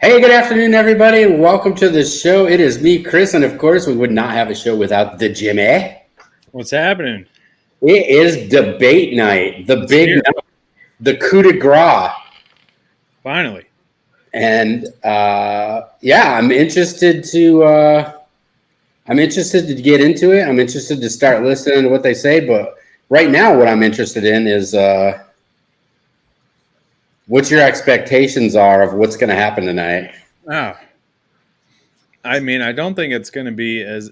Hey, good afternoon, everybody. Welcome to the show. It is me, Chris, and of course, we would not have a show without the Jimmy. What's happening? It is debate night, the It's big here. night, the coup de grace. Finally. And yeah, I'm interested to get into it. I'm interested to start listening to what they say. But right now, what I'm interested in is what your expectations are of what's going to happen tonight. Oh, I mean, I don't think it's going to be as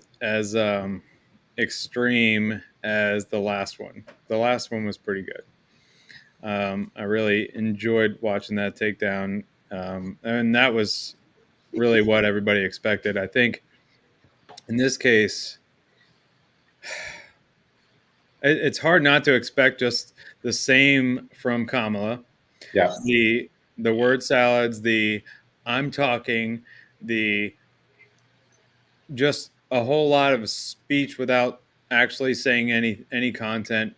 extreme as the last one. The last one was pretty good. I really enjoyed watching that takedown, and that was really what everybody expected. I think in this case, it's hard not to expect just the same from Kamala. Yeah. The word salads, the I'm talking, the just a whole lot of speech without actually saying any content.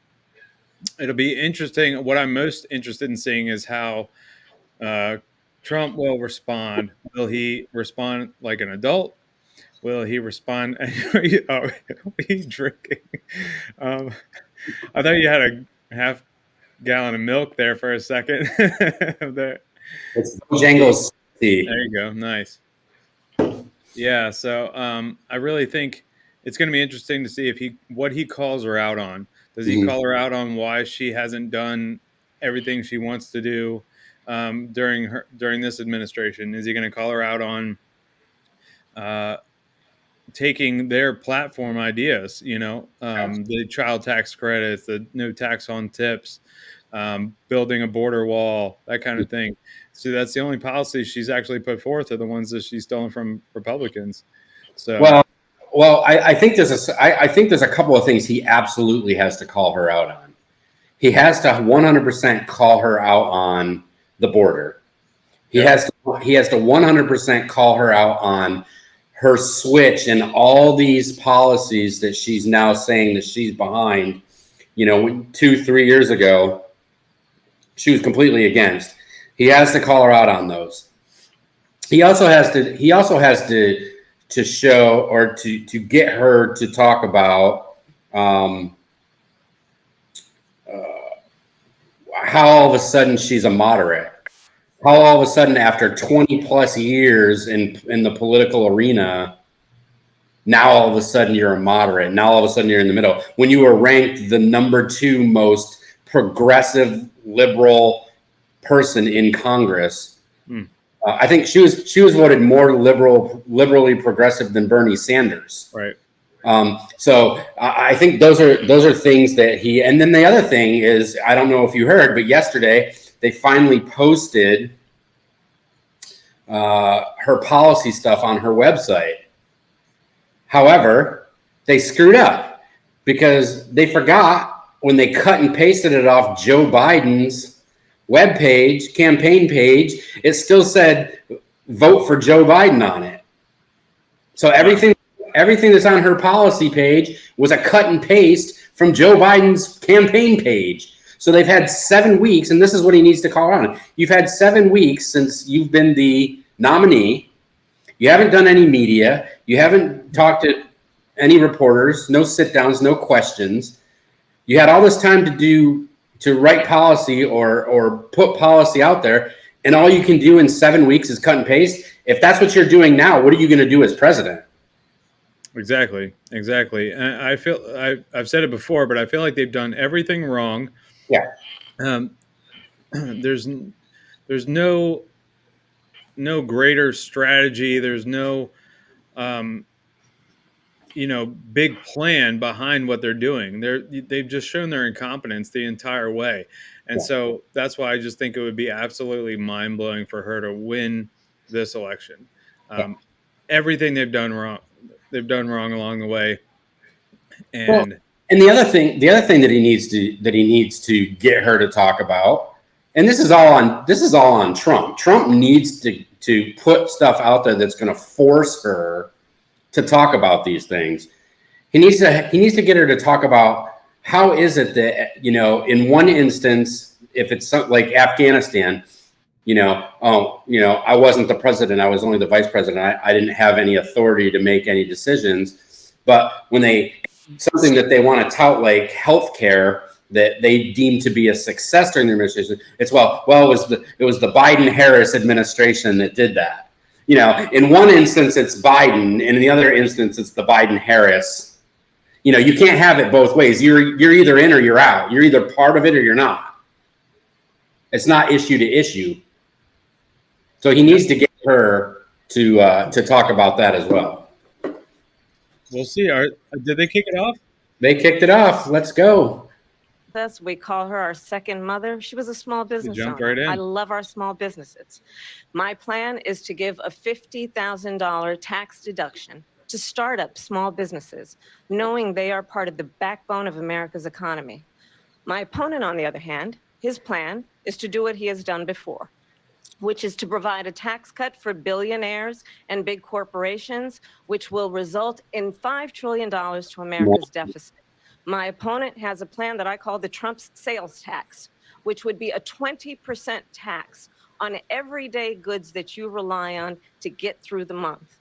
It'll be interesting. What I'm most interested in seeing is how uh, Trump will respond. Will he respond like an adult? Will he respond? Oh, he drinking? Um, I thought you had a half gallon of milk there for a second. there, It's Bojangles tea. there you go. Nice. Yeah, so I really think it's going to be interesting to see if what he calls her out on. Does he Mhm. call her out on why she hasn't done everything she wants to do during this administration? Is he going to call her out on uh, taking their platform ideas? The child tax credits, the no tax on tips, building a border wall, that kind of thing. So that's the only policies she's actually put forth are the ones that she's stolen from Republicans. So Well, I think I think there's a couple of things he absolutely has to call her out on. He has to 100% call her out on the border. yep. He has to 100% call her out on her switch and all these policies that she's now saying that she's behind. 2 3 years ago, she was completely against. He has to call her out on those. He also has to show or to get her to talk about um, uh, how all of a sudden she's a moderate. How all of a sudden, after 20 plus years in the political arena, now all of a sudden you're a moderate. Now all of a sudden you're in the middle. When you were ranked the number two most progressive liberal person in Congress, Hmm. I think she was voted more liberally progressive than Bernie Sanders. Right. So I think those are things that he. And then the other thing is, I don't know if you heard, but yesterday they finally posted her policy stuff on her website. However, they screwed up because they forgot when they cut and pasted it off Joe Biden's web page, campaign page. It still said vote for Joe Biden on it. So everything that's on her policy page was a cut and paste from Joe Biden's campaign page. So they've had 7 weeks, and this is what he needs to call on. You've had 7 weeks since you've been the nominee. You haven't done any media. You haven't talked to any reporters, no sit downs, no questions. You had all this time to write policy or put policy out there, and all you can do in 7 weeks is cut and paste. If that's what you're doing now, what are you going to do as president? Exactly. And I've said it before, but I feel like they've done everything wrong. Yeah. Um, there's no greater strategy. There's no um, big plan behind what they're doing. They've just shown their incompetence the entire way. And Yeah. so that's why I just think it would be absolutely mind blowing for her to win this election. Yeah. Um, Everything they've done wrong along the way. Well, And and the other thing that he needs to get her to talk about, and this is all on Trump. Trump needs to put stuff out there that's going to force her to talk about these things. He needs to get her to talk about how is it that in one instance, if it's like Afghanistan, I wasn't the president. I was only the vice president. I didn't have any authority to make any decisions. But when something that they want to tout like healthcare that they deem to be a success during their administration, it was the Biden-Harris administration that did that. In one instance it's Biden, and in the other instance it's the Biden-Harris. You can't have it both ways. You're either in or you're out. You're either part of it or you're not. It's not issue to issue. So he needs to get her to talk about that as well. We'll see. Did they kick it off? They kicked it off. Let's go. We call her our second mother. She was a small business owner. Right in. I love our small businesses. My plan is to give a $50,000 tax deduction to startup small businesses, knowing they are part of the backbone of America's economy. My opponent, on the other hand, his plan is to do what he has done before, which is to provide a tax cut for billionaires and big corporations, which will result in $5 trillion to America's deficit. My opponent has a plan that I call the Trump sales tax, which would be a 20% tax on everyday goods that you rely on to get through the month.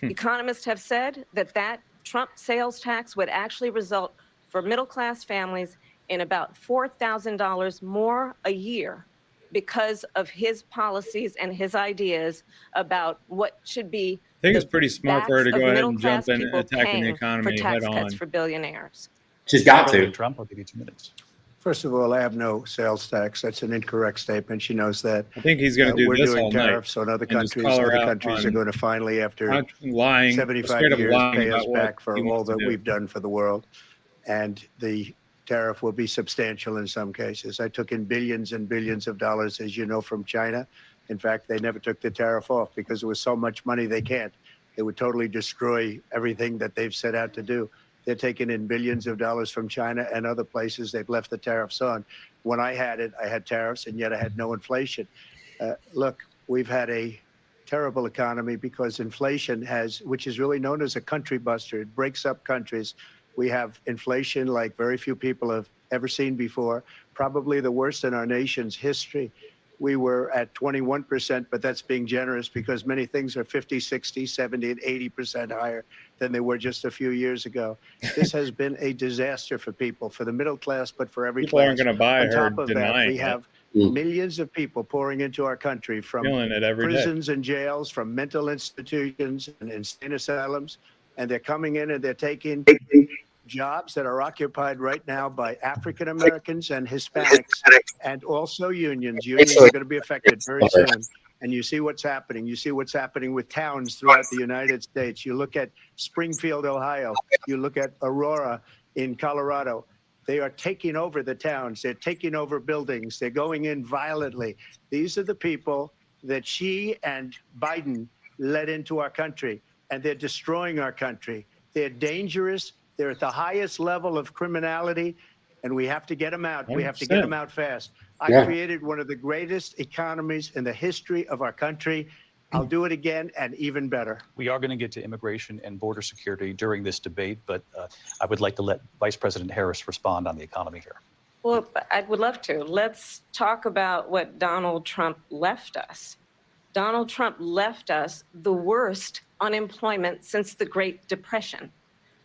Economists have said that Trump sales tax would actually result for middle-class families in about $4,000 more a year because of his policies and his ideas about what should be. I think it's pretty smart for her to go ahead and jump in attacking the for economy tax head cuts on. for billionaires. She's got to. President Trump, I'll give you 2 minutes. First of all, I have no sales tax. That's an incorrect statement. She knows that. I think he's going to do We're this doing all night. tariffs on other and just countries. call her Other out countries are on going to finally, after Not lying, 75 straight up years, lying pay us about what back for he all wants to that do. we've done for the world. And the tariff will be substantial in some cases. I took in billions and billions of dollars, as you know, from China. In fact, they never took the tariff off because there was so much money they can't. It would totally destroy everything that they've set out to do. They're taking in billions of dollars from China and other places. They've left the tariffs on. When I had it, I had tariffs, and yet I had no inflation. Look, we've had a terrible economy because inflation which is really known as a country buster. It breaks up countries. We have inflation like very few people have ever seen before, probably the worst in our nation's history. We were at 21%, but that's being generous because many things are 50, 60, 70, and 80% higher than they were just a few years ago. This has been a disaster for people, for the middle class, but for every People class. aren't going to buy On her top of that, denying we have millions of people pouring into our country from feeling it every day. prisons and jails, from mental institutions and insane asylums, and they're coming in and they're taking jobs that are occupied right now by African Americans and Hispanics, and also unions. Unions are going to be affected very soon. And you see what's happening. You see what's happening with towns throughout the United States. You look at Springfield, Ohio. You look at Aurora in Colorado. They are taking over the towns. They're taking over buildings. They're going in violently. These are the people that she and Biden led into our country, and they're destroying our country. They're dangerous. They're at the highest level of criminality, and we have to get them out. 100%. We have to get them out fast. I created one of the greatest economies in the history of our country. I'll do it again and even better. We are going to get to immigration and border security during this debate, but I would like to let Vice President Harris respond on the economy here. Well, I would love to. Let's talk about what Donald Trump left us. Donald Trump left us the worst unemployment since the Great Depression.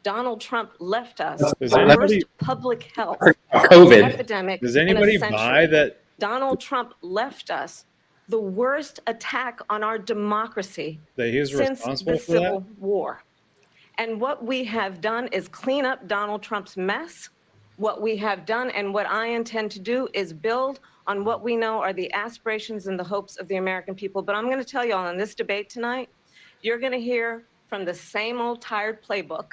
Donald Trump left us the worst public health epidemic Does anybody in a century. buy that? Donald Trump left us the worst attack on our democracy That he was since responsible the for that? Civil War. And what we have done is clean up Donald Trump's mess. What we have done and what I intend to do is build on what we know are the aspirations and the hopes of the American people. But I'm going to tell you all in this debate tonight, you're going to hear from the same old tired playbook,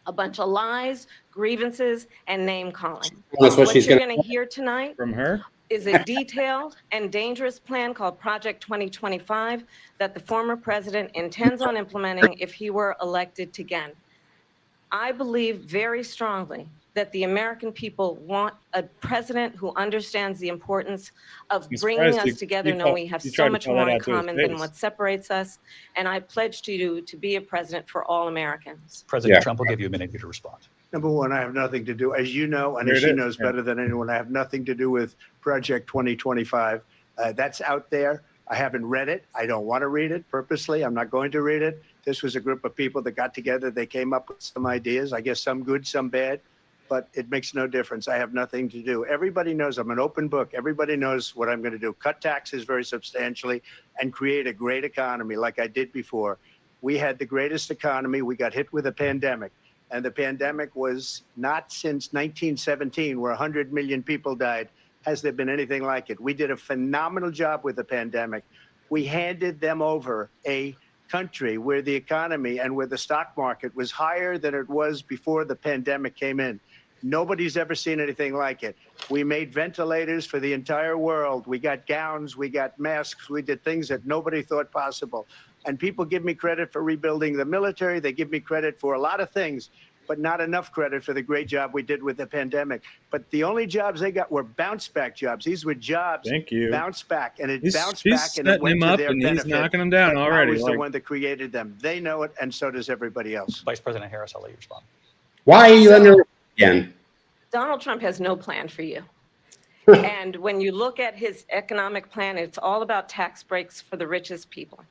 a bunch of lies, grievances, and name calling. That's what What she's you're going going to hear tonight From her? is a detailed and dangerous plan called Project 2025 that the former president intends on implementing if he were elected again. I believe very strongly that the American people want a president who understands the importance of bringing us together, knowing we have so much more in common than what separates us. And I pledge to you to be a president for all Americans. President Trump will give you a minute here to respond. Number one, I have nothing to do, as you know, and as she knows better than anyone, I have nothing to do with Project 2025. That's out there. I haven't read it. I don't want to read it purposely. I'm not going to read it. This was a group of people that got together. They came up with some ideas, I guess some good, some bad, but it makes no difference. I have nothing to do. Everybody knows I'm an open book. Everybody knows what I'm going to do. Cut taxes very substantially and create a great economy like I did before. We had the greatest economy. We got hit with a pandemic. And the pandemic was not since 1917, where 100 million people died, has there been anything like it. We did a phenomenal job with the pandemic. We handed them over a country where the economy and where the stock market was higher than it was before the pandemic came in. Nobody's ever seen anything like it. We made ventilators for the entire world. We got gowns, we got masks, we did things that nobody thought possible. And people give me credit for rebuilding the military. They give me credit for a lot of things, but not enough credit for the great job we did with the pandemic. But the only jobs they got were bounce back jobs. These were jobs Thank you. bounce back, and it He's bounced back and it setting went him to up their and benefit. he's knocking him down But already. I was Like, the one that created them. They know it, and so does everybody else. Vice President Harris, I'll let you respond. Why are you So- under again? Donald Trump has no plan for you. And when you look at his economic plan, it's all about tax breaks for the richest people.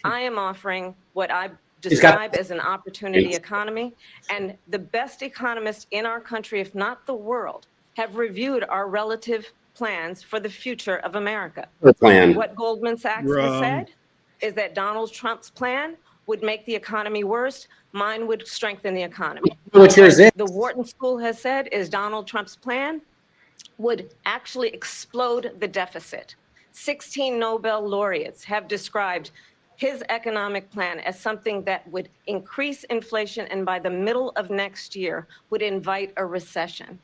I am offering what I He's got- describe as an opportunity economy. And the best economists in our country, if not the world, have reviewed our relative plans for the future of America. The plan. What Goldman Sachs Wrong. has said is that Donald Trump's plan would make the economy worse. Mine would strengthen the economy. What yours is? The Wharton School has said is Donald Trump's plan would actually explode the deficit. 16 Nobel laureates have described his economic plan as something that would increase inflation and by the middle of next year would invite a recession.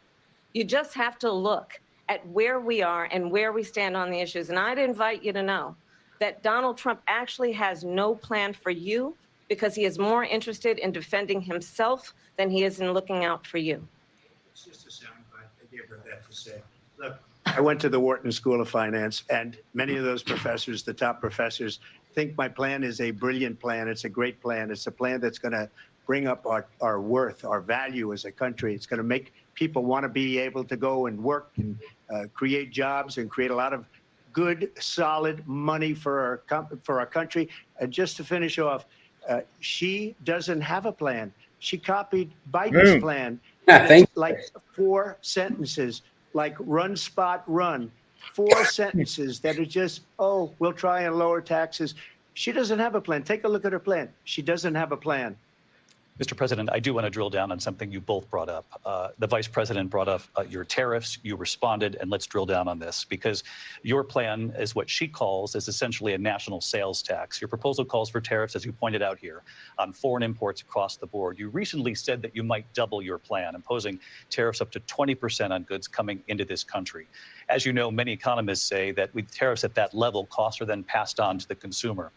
You just have to look at where we are and where we stand on the issues. And I'd invite you to know that Donald Trump actually has no plan for you because he is more interested in defending himself than he is in looking out for you. It's just a soundbite. I gave her that to say. Look, I went to the Wharton School of Finance, and many of those professors, the top professors, think my plan is a brilliant plan. It's a great plan. It's a plan that's going to bring up our worth, our value as a country. It's going to make people want to be able to go and work and create jobs and create a lot of good, solid money for our country. And just to finish off, she doesn't have a plan. She copied Biden's plan. Yeah, thank you. Like 4 sentences, like run, spot, run. 4 sentences that are just, oh, we'll try and lower taxes. She doesn't have a plan. Take a look at her plan. She doesn't have a plan. Mr. President, I do want to drill down on something you both brought up. The Vice President brought up your tariffs. You responded, and let's drill down on this because your plan is what she calls is essentially a national sales tax. Your proposal calls for tariffs, as you pointed out here, on foreign imports across the board. You recently said that you might double your plan, imposing tariffs up to 20% on goods coming into this country. As you know, many economists say that with tariffs at that level, costs are then passed on to the consumer.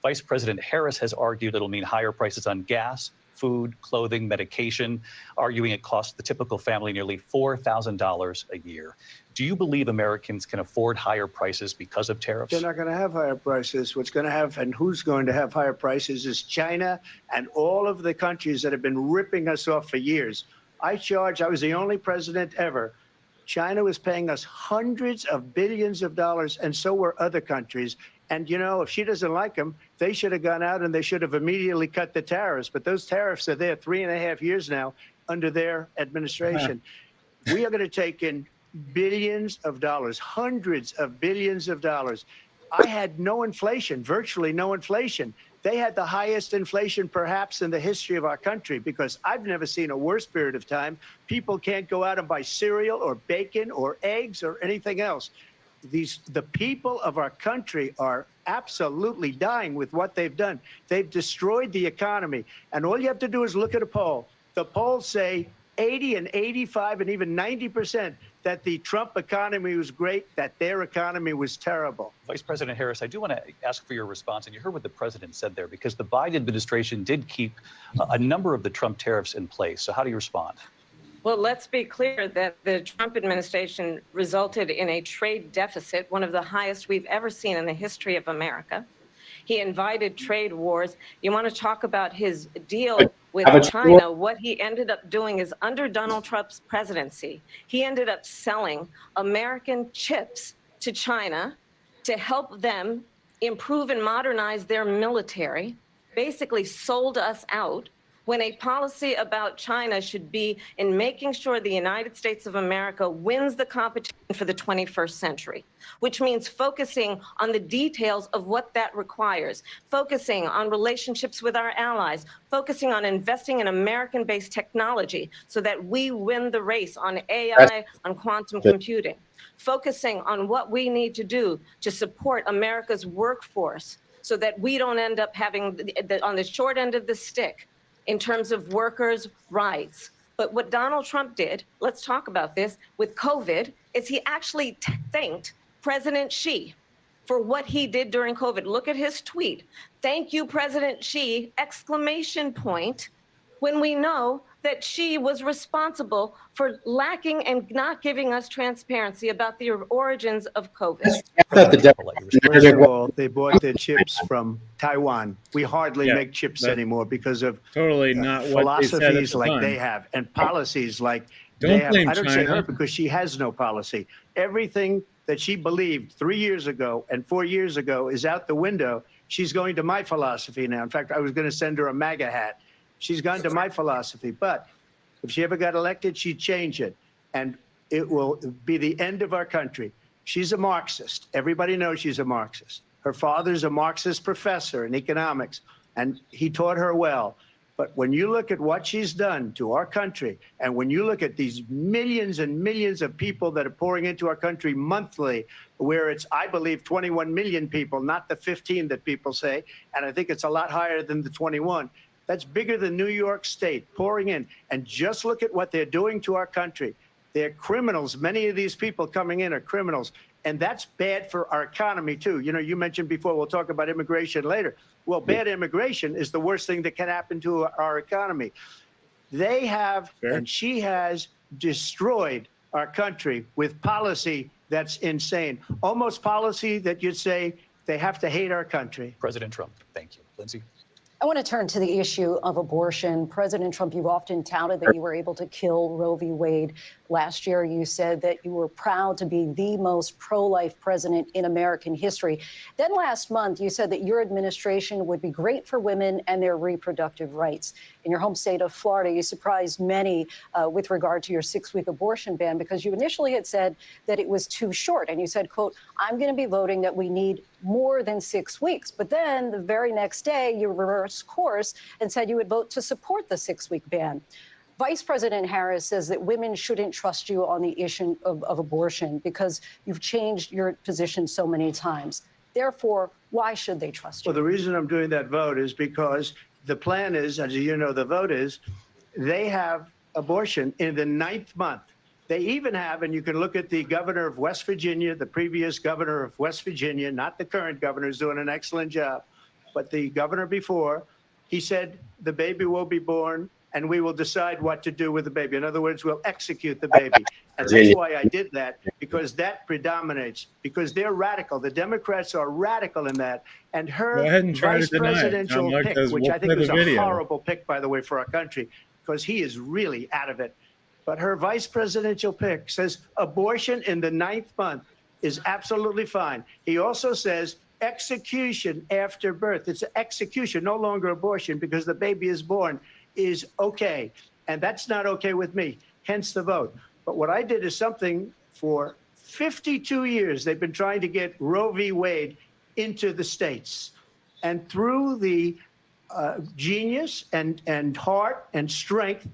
Vice President Harris has argued it'll mean higher prices on gas, food, clothing, medication, arguing it costs the typical family nearly $4,000 a year. Do you believe Americans can afford higher prices because of tariffs? They're not going to have higher prices. What's going to have and who's going to have higher prices is China and all of the countries that have been ripping us off for years. I was the only president ever. China was paying us hundreds of billions of dollars, and so were other countries. And, you know, if she doesn't like them, they should have gone out and they should have immediately cut the tariffs. But those tariffs are there 3.5 years now under their administration. We are going to take in billions of dollars, hundreds of billions of dollars. I had no inflation, virtually no inflation. They had the highest inflation perhaps in the history of our country because I've never seen a worse period of time. People can't go out and buy cereal or bacon or eggs or anything else. The people of our country are absolutely dying with what they've done. They've destroyed the economy. And all you have to do is look at a poll. The polls say 80 and 85 and even 90% that the Trump economy was great, that their economy was terrible. Vice President Harris, I do want to ask for your response. And you heard what the president said there, because the Biden administration did keep a number of the Trump tariffs in place. So how do you respond? Well, let's be clear that the Trump administration resulted in a trade deficit, one of the highest we've ever seen in the history of America. He invited trade wars. You want to talk about his deal with China? What he ended up doing is under Donald Trump's presidency, he ended up selling American chips to China to help them improve and modernize their military, basically sold us out, when a policy about China should be in making sure the United States of America wins the competition for the 21st century, which means focusing on the details of what that requires, focusing on relationships with our allies, focusing on investing in American-based technology so that we win the race on AI, on quantum computing, focusing on what we need to do to support America's workforce so that we don't end up having on the short end of the stick in terms of workers' rights. But what Donald Trump did, let's talk about this, with COVID, is he actually thanked President Xi for what he did during COVID. Look at his tweet. Thank you, President Xi, exclamation point, when we know that Xi was responsible for lacking and not giving us transparency about the origins of COVID. I thought the I'll let you respond. First of all, they bought their chips from Taiwan. We hardly Yeah, make chips that- anymore because of Totally not what they said at philosophies the like time. they have and policies like Don't they have. blame I don't say China. her because she has no policy. Everything that she believed 3 years ago and 4 years ago is out the window. She's going to my philosophy now. In fact, I was going to send her a MAGA hat. She's gone to my philosophy. But if she ever got elected, she'd change it. And it will be the end of our country. She's a Marxist. Everybody knows she's a Marxist. Her father's a Marxist professor in economics, and he taught her well. But when you look at what she's done to our country, and when you look at these millions and millions of people that are pouring into our country monthly, where it's, I believe, 21 million people, not the 15 that people say, and I think it's a lot higher than the 21. That's bigger than New York State pouring in. And just look at what they're doing to our country. They're criminals. Many of these people coming in are criminals. And that's bad for our economy, too. You know, you mentioned before, we'll talk about immigration later. Well, bad immigration is the worst thing that can happen to our economy. They have, Sure. and she has destroyed our country with policy that's insane. Almost policy that you'd say they have to hate our country. President Trump, thank you. Lindsay? I want to turn to the issue of abortion. President Trump, you've often touted that you were able to kill Roe v. Wade. Last year, you said that you were proud to be the most pro-life president in American history. Then last month, you said that your administration would be great for women and their reproductive rights. In your home state of Florida, you surprised many with regard to your 6-week abortion ban because you initially had said that it was too short. And you said, quote, I'm going to be voting that we need more than 6 weeks. But then the very next day, you reversed course and said you would vote to support the 6-week ban. Vice President Harris says that women shouldn't trust you on the issue of abortion because you've changed your position so many times. Therefore, why should they trust you? Well, the reason I'm doing that vote is because the plan is, as you know, the vote is, they have abortion in the 9th month. They even have, and you can look at the governor of West Virginia, the previous governor of West Virginia, not the current governor, who's doing an excellent job, but the governor before, he said the baby will be born and we will decide what to do with the baby. In other words, we'll execute the baby. And that's why I did that, because that predominates, because they're radical. The Democrats are radical in that. And Go her ahead and try to vice deny it. presidential John Mark pick, says, which we'll I think play was the a video. horrible pick, by the way, for our country, because he is really out of it. But her vice presidential pick says abortion in the 9th month is absolutely fine. He also says execution after birth. It's an execution, no longer abortion, because the baby is born, is okay. And that's not okay with me, hence the vote. But what I did is something for 52 years, they've been trying to get Roe v. Wade into the states. And through the genius and heart and strength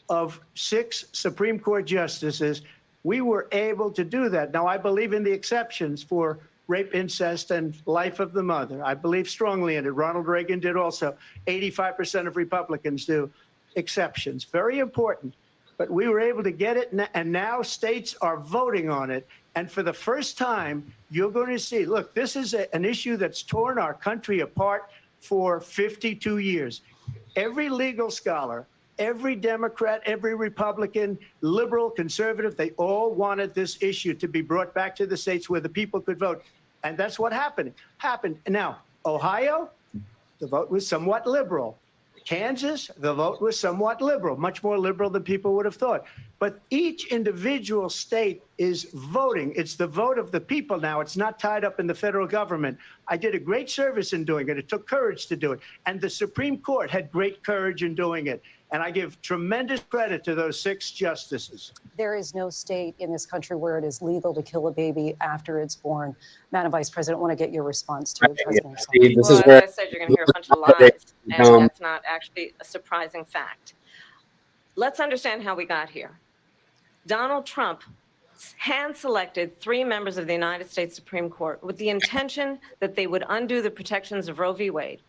of 6 Supreme Court justices, we were able to do that. Now, I believe in the exceptions for rape, incest, and life of the mother. I believe strongly in it. Ronald Reagan did also. 85% of Republicans do. Exceptions, very important. But we were able to get it, and now states are voting on it. And for the first time, you're going to see, look, this is an issue that's torn our country apart for 52 years. Every legal scholar, every Democrat, every Republican, liberal, conservative, they all wanted this issue to be brought back to the states where the people could vote. And that's what happened. Now, Ohio, the vote was somewhat liberal. Kansas, the vote was somewhat liberal, much more liberal than people would have thought. But each individual state is voting. It's the vote of the people now. It's not tied up in the federal government. I did a great service in doing it. It took courage to do it. And the Supreme Court had great courage in doing it. And I give tremendous credit to those 6 justices. There is no state in this country where it is legal to kill a baby after it's born. Madam Vice President, I want to get your response to President Trump. Steve, this is Well, where as I said, you're going to hear a bunch of lies, and that's not actually a surprising fact. Let's understand how we got here. Donald Trump hand-selected 3 members of the United States Supreme Court with the intention that they would undo the protections of Roe v. Wade.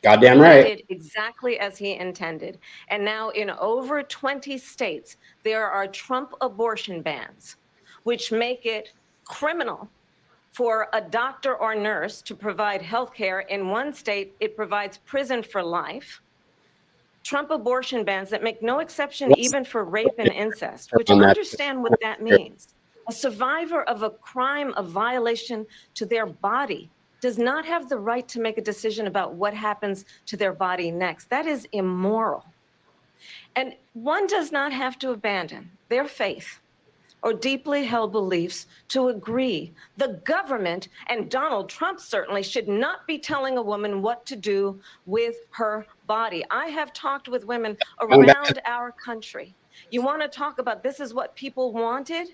goddamn He right. did exactly as he intended. And now in over 20 states, there are Trump abortion bans, which make it criminal for a doctor or nurse to provide health care. In one state, it provides prison for life. Trump abortion bans that make no exception even for rape and incest, which understand what that means. A survivor of a crime, a violation to their body, does not have the right to make a decision about what happens to their body next. That is immoral. And one does not have to abandon their faith or deeply held beliefs to agree. The government, and Donald Trump certainly, should not be telling a woman what to do with her body. I have talked with women around our country. You want to talk about this is what people wanted?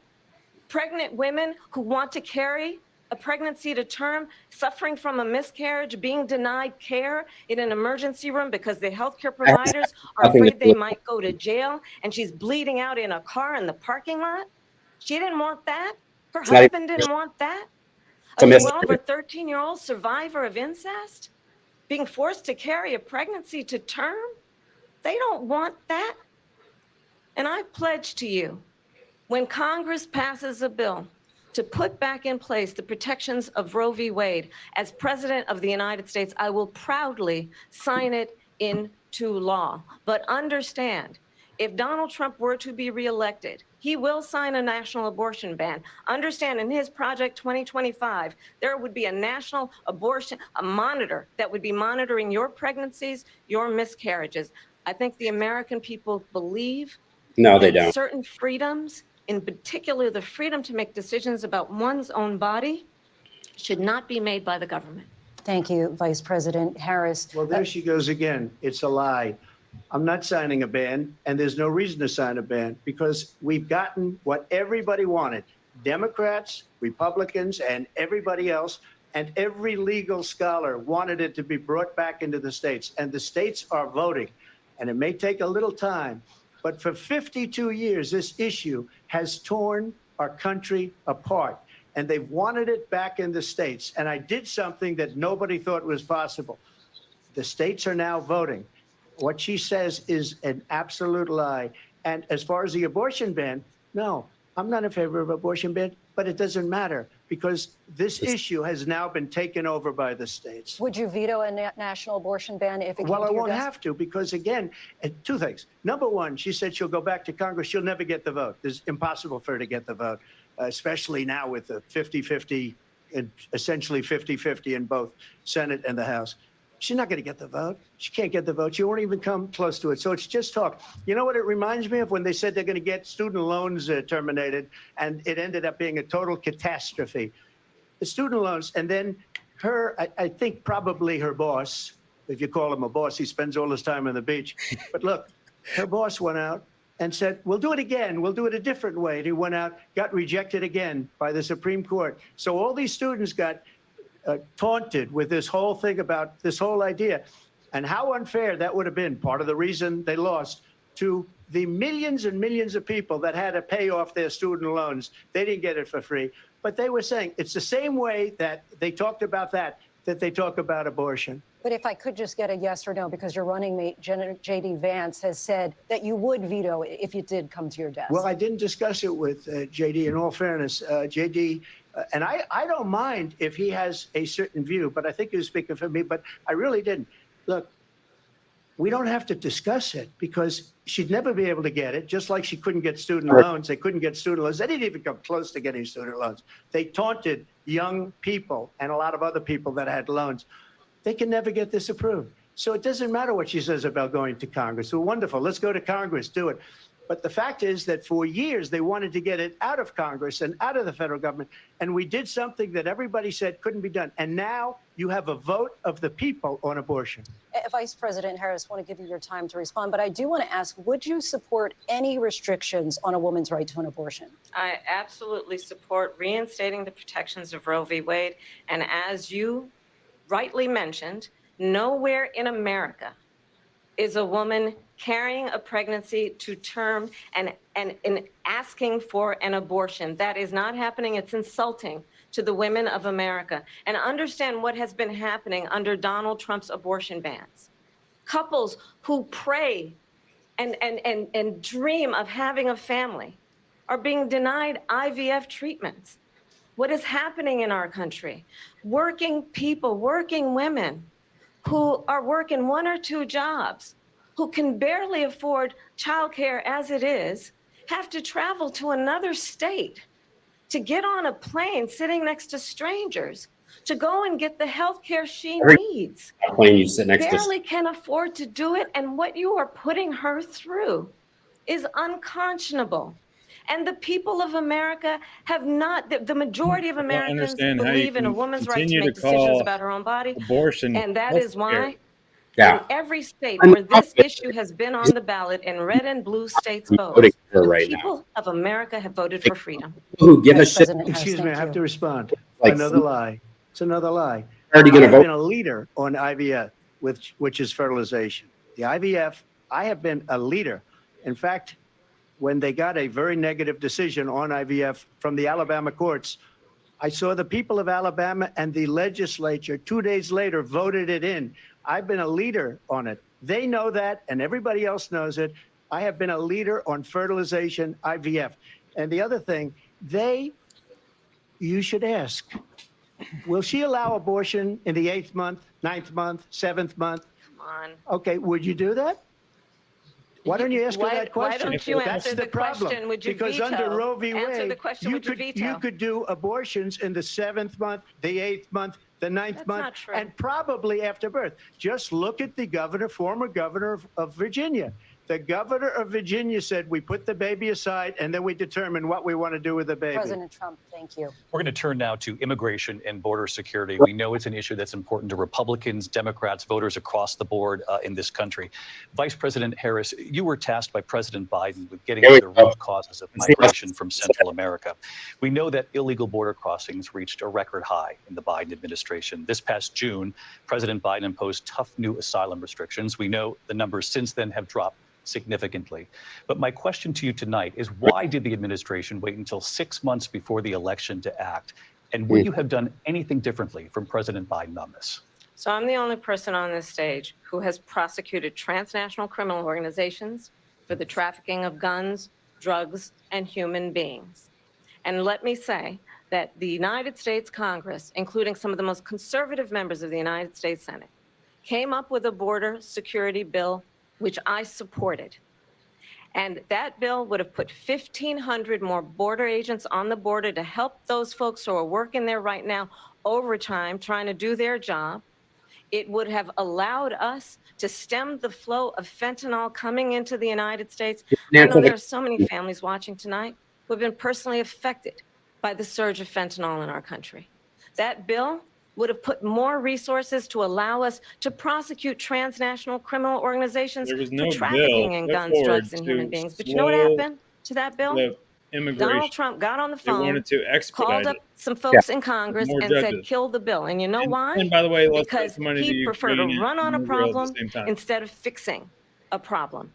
Pregnant women who want to carry a pregnancy to term, suffering from a miscarriage, being denied care in an emergency room because the healthcare providers are afraid they might go to jail, and she's bleeding out in a car in the parking lot. She didn't want that. Her husband didn't want that. A 12 or 13-year-old survivor of incest being forced to carry a pregnancy to term. They don't want that. And I pledge to you, when Congress passes a bill to put back in place the protections of Roe v. Wade, as President of the United States, I will proudly sign it into law. But understand, if Donald Trump were to be reelected, he will sign a national abortion ban. Understand, in his Project 2025, there would be a national abortion, a monitor that would be monitoring your pregnancies, your miscarriages. I think the American people believe No, they that don't. certain freedoms, in particular the freedom to make decisions about one's own body, should not be made by the government. Thank you, Vice President Harris. Well, there she goes again. It's a lie. I'm not signing a ban, and there's no reason to sign a ban because we've gotten what everybody wanted. Democrats, Republicans, and everybody else, and every legal scholar wanted it to be brought back into the states, and the states are voting. And it may take a little time, but for 52 years, this issue has torn our country apart, and they've wanted it back in the states. And I did something that nobody thought was possible. The states are now voting. What she says is an absolute lie. And as far as the abortion ban, no, I'm not in favor of abortion ban, but it doesn't matter because this issue has now been taken over by the states. Would you veto a national abortion ban if it came to Well, I your won't desk? have to because, again, two things. Number one, she said she'll go back to Congress. She'll never get the vote. It's impossible for her to get the vote, especially now with the 50-50, essentially 50-50 in both Senate and the House. She's not going to get the vote. She can't get the vote. She won't even come close to it. So it's just talk. You know what it reminds me of? When they said they're going to get student loans terminated, and it ended up being a total catastrophe. The student loans, and then her, I think probably her boss, if you call him a boss, he spends all his time on the beach. But look, her boss went out and said, we'll do it again. We'll do it a different way. And he went out, got rejected again by the Supreme Court. So all these students got taunted with this whole thing about this whole idea and how unfair that would have been. Part of the reason they lost to the millions and millions of people that had to pay off their student loans. They didn't get it for free, but they were saying it's the same way that they talked about that they talk about abortion. But if I could just get a yes or no, because your running mate, J.D. Vance, has said that you would veto it if it did come to your desk. Well, I didn't discuss it with J.D. In all fairness, J.D., and I don't mind if he has a certain view, but I think he was speaking for me, but I really didn't. Look, we don't have to discuss it because she'd never be able to get it, just like she couldn't get student loans. They couldn't get student loans. They didn't even come close to getting student loans. They taunted young people and a lot of other people that had loans. They can never get this approved. So it doesn't matter what she says about going to Congress. Well, wonderful. Let's go to Congress, do it. But the fact is that for years, they wanted to get it out of Congress and out of the federal government. And we did something that everybody said couldn't be done. And now you have a vote of the people on abortion. Vice President Harris, I want to give you your time to respond, but I do want to ask, would you support any restrictions on a woman's right to an abortion? I absolutely support reinstating the protections of Roe v. Wade. And as you rightly mentioned, nowhere in America is a woman carrying a pregnancy to term and asking for an abortion. That is not happening. It's insulting to the women of America. And understand what has been happening under Donald Trump's abortion bans. Couples who pray and dream of having a family are being denied IVF treatments. What is happening in our country? Working people, working women who are working 1 or 2 jobs, who can barely afford childcare as it is, have to travel to another state to get on a plane sitting next to strangers to go and get the health care she needs. Plane you sit next Barely can afford to do it, and what you are putting her through is unconscionable. And the people of America have not, the majority of Americans understand how you believe in a can woman's right to continue make to call decisions about her own body. abortion And that is healthcare. why Yeah. in every state where this issue has been on the ballot in red and blue states I'm both, voting for her the right now. people of America have voted for freedom. Who give a Vice shit? President Harris, Excuse me, thank I have you. to respond. Like, Another lie. It's another lie. Already I gonna have vote. been a leader on IVF, which is fertilization. The IVF, I have been a leader. In fact, when they got a very negative decision on IVF from the Alabama courts, I saw the people of Alabama and the legislature 2 days later voted it in. I've been a leader on it. They know that, and everybody else knows it. I have been a leader on fertilization, IVF. And the other thing, you should ask, will she allow abortion in the 8th month, 9th month, 7th month? Come on. Okay, would you do that? Why don't you ask her that question? Why don't you That's answer the problem. question? Would you Because veto? under Roe v. Answer Wade, the question. Would you veto? you could do abortions in the 7th month, the 8th month, the 9th That's month, not true. and probably after birth. Just look at the governor, former governor of Virginia. The governor of Virginia said, we put the baby aside and then we determine what we want to do with the baby. President Trump, thank you. We're going to turn now to immigration and border security. We know it's an issue that's important to Republicans, Democrats, voters across the board in this country. Vice President Harris, you were tasked by President Biden with getting to the root causes of migration from Central America. We know that illegal border crossings reached a record high in the Biden administration. This past June, President Biden imposed tough new asylum restrictions. We know the numbers since then have dropped significantly. But my question to you tonight is, why did the administration wait until 6 months before the election to act? And would you have done anything differently from President Biden on this? So I'm the only person on this stage who has prosecuted transnational criminal organizations for the trafficking of guns, drugs, and human beings. And let me say that the United States Congress, including some of the most conservative members of the United States Senate, came up with a border security bill which I supported. And that bill would have put 1,500 more border agents on the border to help those folks who are working there right now overtime, trying to do their job. It would have allowed us to stem the flow of fentanyl coming into the United States. I know there are so many families watching tonight who have been personally affected by the surge of fentanyl in our country. That bill would have put more resources to allow us to prosecute transnational criminal organizations There was for no trafficking bill in put guns, forward drugs, and to human beings. But you know what slow happened to that bill? The immigration. Donald Trump got on the They phone, wanted to expedite called up it. some folks in Congress More and said, judges. kill the bill. And you know why? And by the way, let's Because put the money to he preferred to Ukraine run on a and Israel at the problem same time. instead of fixing a problem.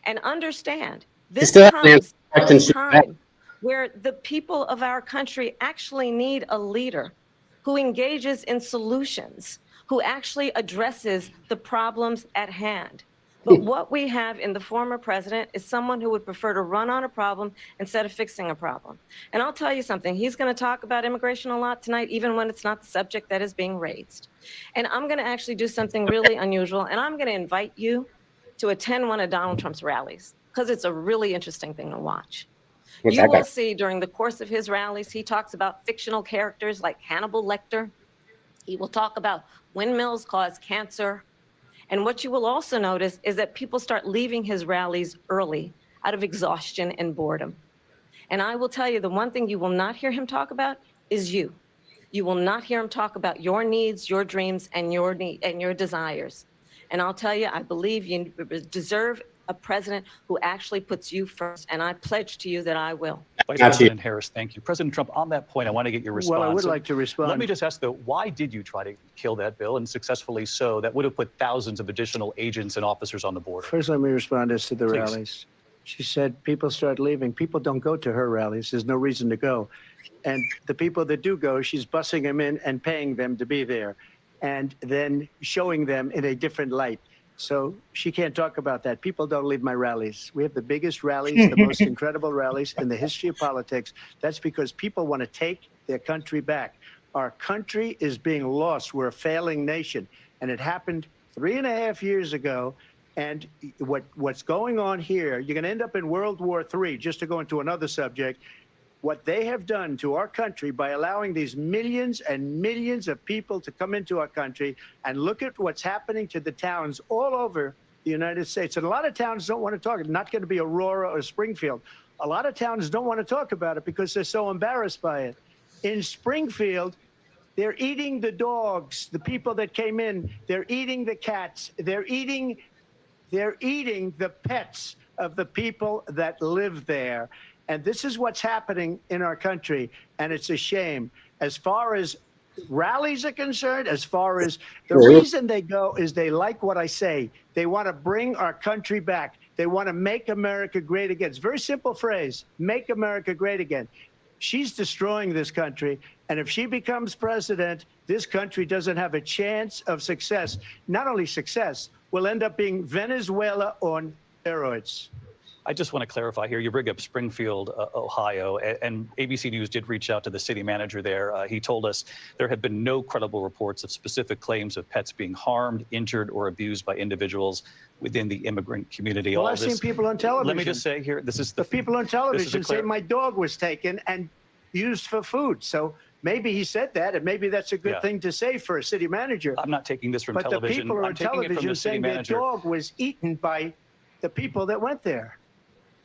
And understand, this still hasn't comes answered the at a question she asked. time where the people of our country actually need a leader who engages in solutions, who actually addresses the problems at hand. But what we have in the former president is someone who would prefer to run on a problem instead of fixing a problem. And I'll tell you something, he's going to talk about immigration a lot tonight, even when it's not the subject that is being raised. And I'm going to actually do something really unusual, and I'm going to invite you to attend one of Donald Trump's rallies, because it's a really interesting thing to watch. What's You that will about? see during the course of his rallies, he talks about fictional characters like Hannibal Lecter. He will talk about windmills cause cancer. And what you will also notice is that people start leaving his rallies early out of exhaustion and boredom. And I will tell you, the one thing you will not hear him talk about is you. You will not hear him talk about your needs, your dreams, and your desires. And I'll tell you, I believe you deserve a president who actually puts you first. And I pledge to you that I will. Vice Got you. President Harris, thank you. President Trump, on that point, I want to get your response. Well, I would like to respond. Let me just ask, though, why did you try to kill that bill, and successfully so? That would have put thousands of additional agents and officers on the border. First, let me respond as to the Please. rallies. She said people start leaving. People don't go to her rallies. There's no reason to go. And the people that do go, she's bussing them in and paying them to be there and then showing them in a different light. So she can't talk about that. People don't leave my rallies. We have the biggest rallies, the most incredible rallies in the history of politics. That's because people want to take their country back. Our country is being lost. We're a failing nation. And it happened 3.5 years ago. And what's going on here, you're going to end up in World War III, just to go into another subject. What they have done to our country by allowing these millions and millions of people to come into our country, and look at what's happening to the towns all over the United States. And a lot of towns don't want to talk. It's not going to be Aurora or Springfield. A lot of towns don't want to talk about it because they're so embarrassed by it. In Springfield, they're eating the dogs, the people that came in. They're eating the cats. They're eating the pets of the people that live there. And this is what's happening in our country. And it's a shame. As far as rallies are concerned, as far as the reason they go is they like what I say. They want to bring our country back. They want to make America great again. It's a very simple phrase, make America great again. She's destroying this country. And if she becomes president, this country doesn't have a chance of success. Not only success, we'll end up being Venezuela on steroids. I just want to clarify here. You bring up Springfield, Ohio, and ABC News did reach out to the city manager there. He told us there have been no credible reports of specific claims of pets being harmed, injured, or abused by individuals within the immigrant community. Well, I've seen people on television. Let me just say here, this is the people on television say my dog was taken and used for food. So maybe he said that, and maybe that's a good thing to say for a city manager. I'm not taking this from but television. But the people I'm on taking it from television the city saying their manager. dog was eaten by the people that went there.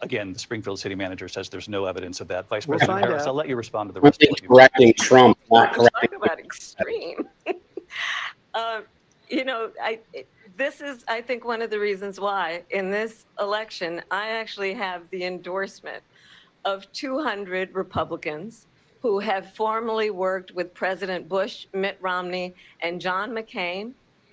Again, the Springfield city manager says there's no evidence of that. Vice We'll President find Harris, out. I'll let you respond to the We're rest of what you correcting Trump, not correcting. Talk about extreme. This is, I think, one of the reasons why in this election, I actually have the endorsement of 200 Republicans who have formerly worked with President Bush, Mitt Romney, and John McCain,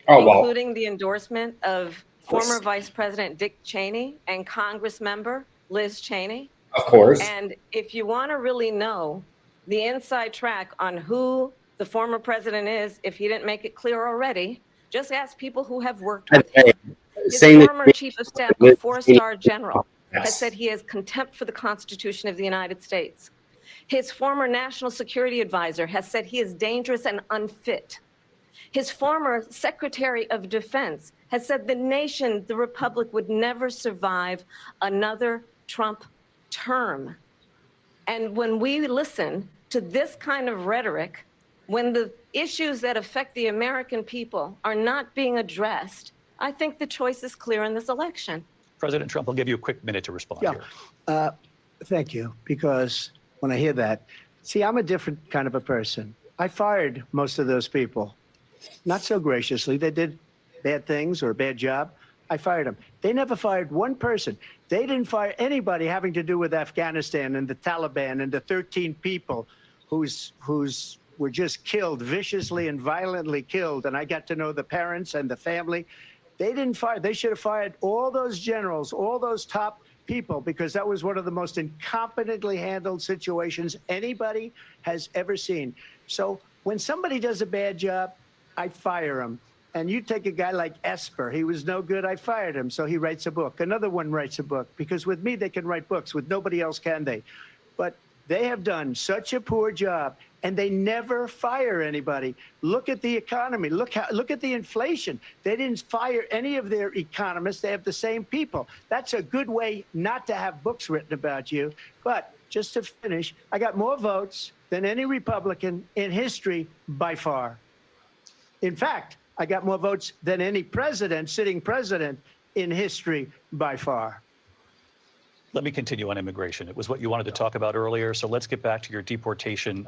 including the endorsement of former Vice President Dick Cheney and Congress member Liz Cheney. Of course. And if you want to really know the inside track on who the former president is, if he didn't make it clear already, just ask people who have worked with him. His former chief of staff, a four-star general, has said he has contempt for the Constitution of the United States. His former national security advisor has said he is dangerous and unfit. His former Secretary of Defense has said the nation, the republic, would never survive another Trump term. And when we listen to this kind of rhetoric, when the issues that affect the American people are not being addressed, I think the choice is clear in this election. President Trump, I'll give you a quick minute to respond here. Thank you. Because when I hear that, see, I'm a different kind of a person. I fired most of those people. Not so graciously. They did bad things or a bad job. I fired them. They never fired one person. They didn't fire anybody having to do with Afghanistan and the Taliban and the 13 people who's were just killed, viciously and violently killed. And I got to know the parents and the family. They didn't fire. They should have fired all those generals, all those top people, because that was one of the most incompetently handled situations anybody has ever seen. So when somebody does a bad job, I fire him. And you take a guy like Esper. He was no good. I fired him. So he writes a book. Another one writes a book. Because with me, they can write books. With nobody else can they. But they have done such a poor job. And they never fire anybody. Look at the economy. Look at the inflation. They didn't fire any of their economists. They have the same people. That's a good way not to have books written about you. But just to finish, I got more votes than any Republican in history by far. In fact, I got more votes than any president, sitting president in history by far. Let me continue on immigration. It was what you wanted to talk about earlier. So let's get back to your deportation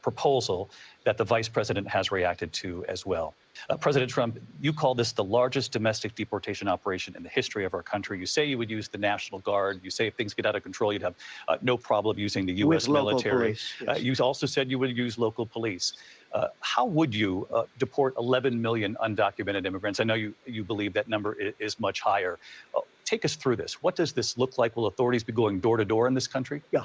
proposal that the vice president has reacted to as well. President Trump, you call this the largest domestic deportation operation in the history of our country. You say you would use the National Guard. You say if things get out of control, you'd have no problem using the U.S. With local military. police, yes. You also said you would use local police. How would you deport 11 million undocumented immigrants? I know you believe that number is much higher. Take us through this. What does this look like? Will authorities be going door to door in this country? Yeah,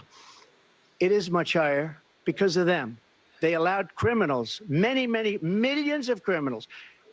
it is much higher because of them. They allowed criminals, many millions of criminals.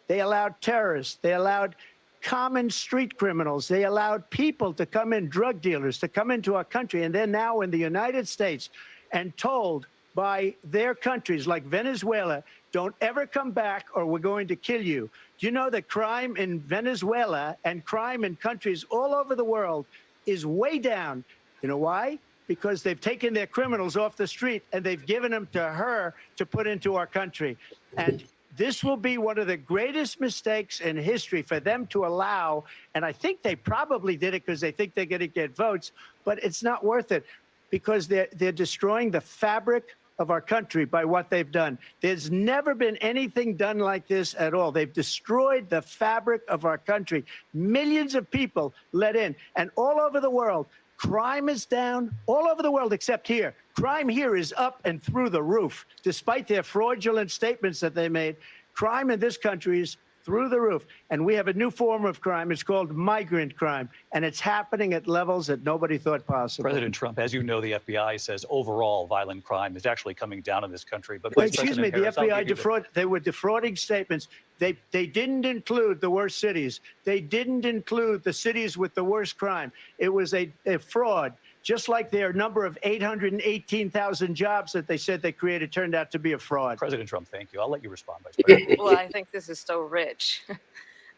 They allowed terrorists. They allowed common street criminals. They allowed people to come in, drug dealers, to come into our country. And they're now in the United States and told by their countries like Venezuela, don't ever come back or we're going to kill you. Do you know that crime in Venezuela and crime in countries all over the world is way down? You know why? Because they've taken their criminals off the street and they've given them to her to put into our country. And this will be one of the greatest mistakes in history for them to allow. And I think they probably did it because they think they're going to get votes, but it's not worth it because they're destroying the fabric of our country by what they've done. There's never been anything done like this at all. They've destroyed the fabric of our country. Millions of people let in, and all over the world, crime is down all over the world except here. Crime here is up and through the roof. Despite their fraudulent statements that they made, crime in this country is through the roof. And we have a new form of crime. It's called migrant crime. And it's happening at levels that nobody thought possible. President Trump, as you know, the FBI says overall violent crime is actually coming down in this country. But excuse me, the Harris, FBI they were defrauding statements. They didn't include the worst cities. They didn't include the cities with the worst crime. It was a fraud. Just like their number of 818,000 jobs that they said they created turned out to be a fraud. President Trump, thank you. I'll let you respond, Vice President. Well, I think this is so rich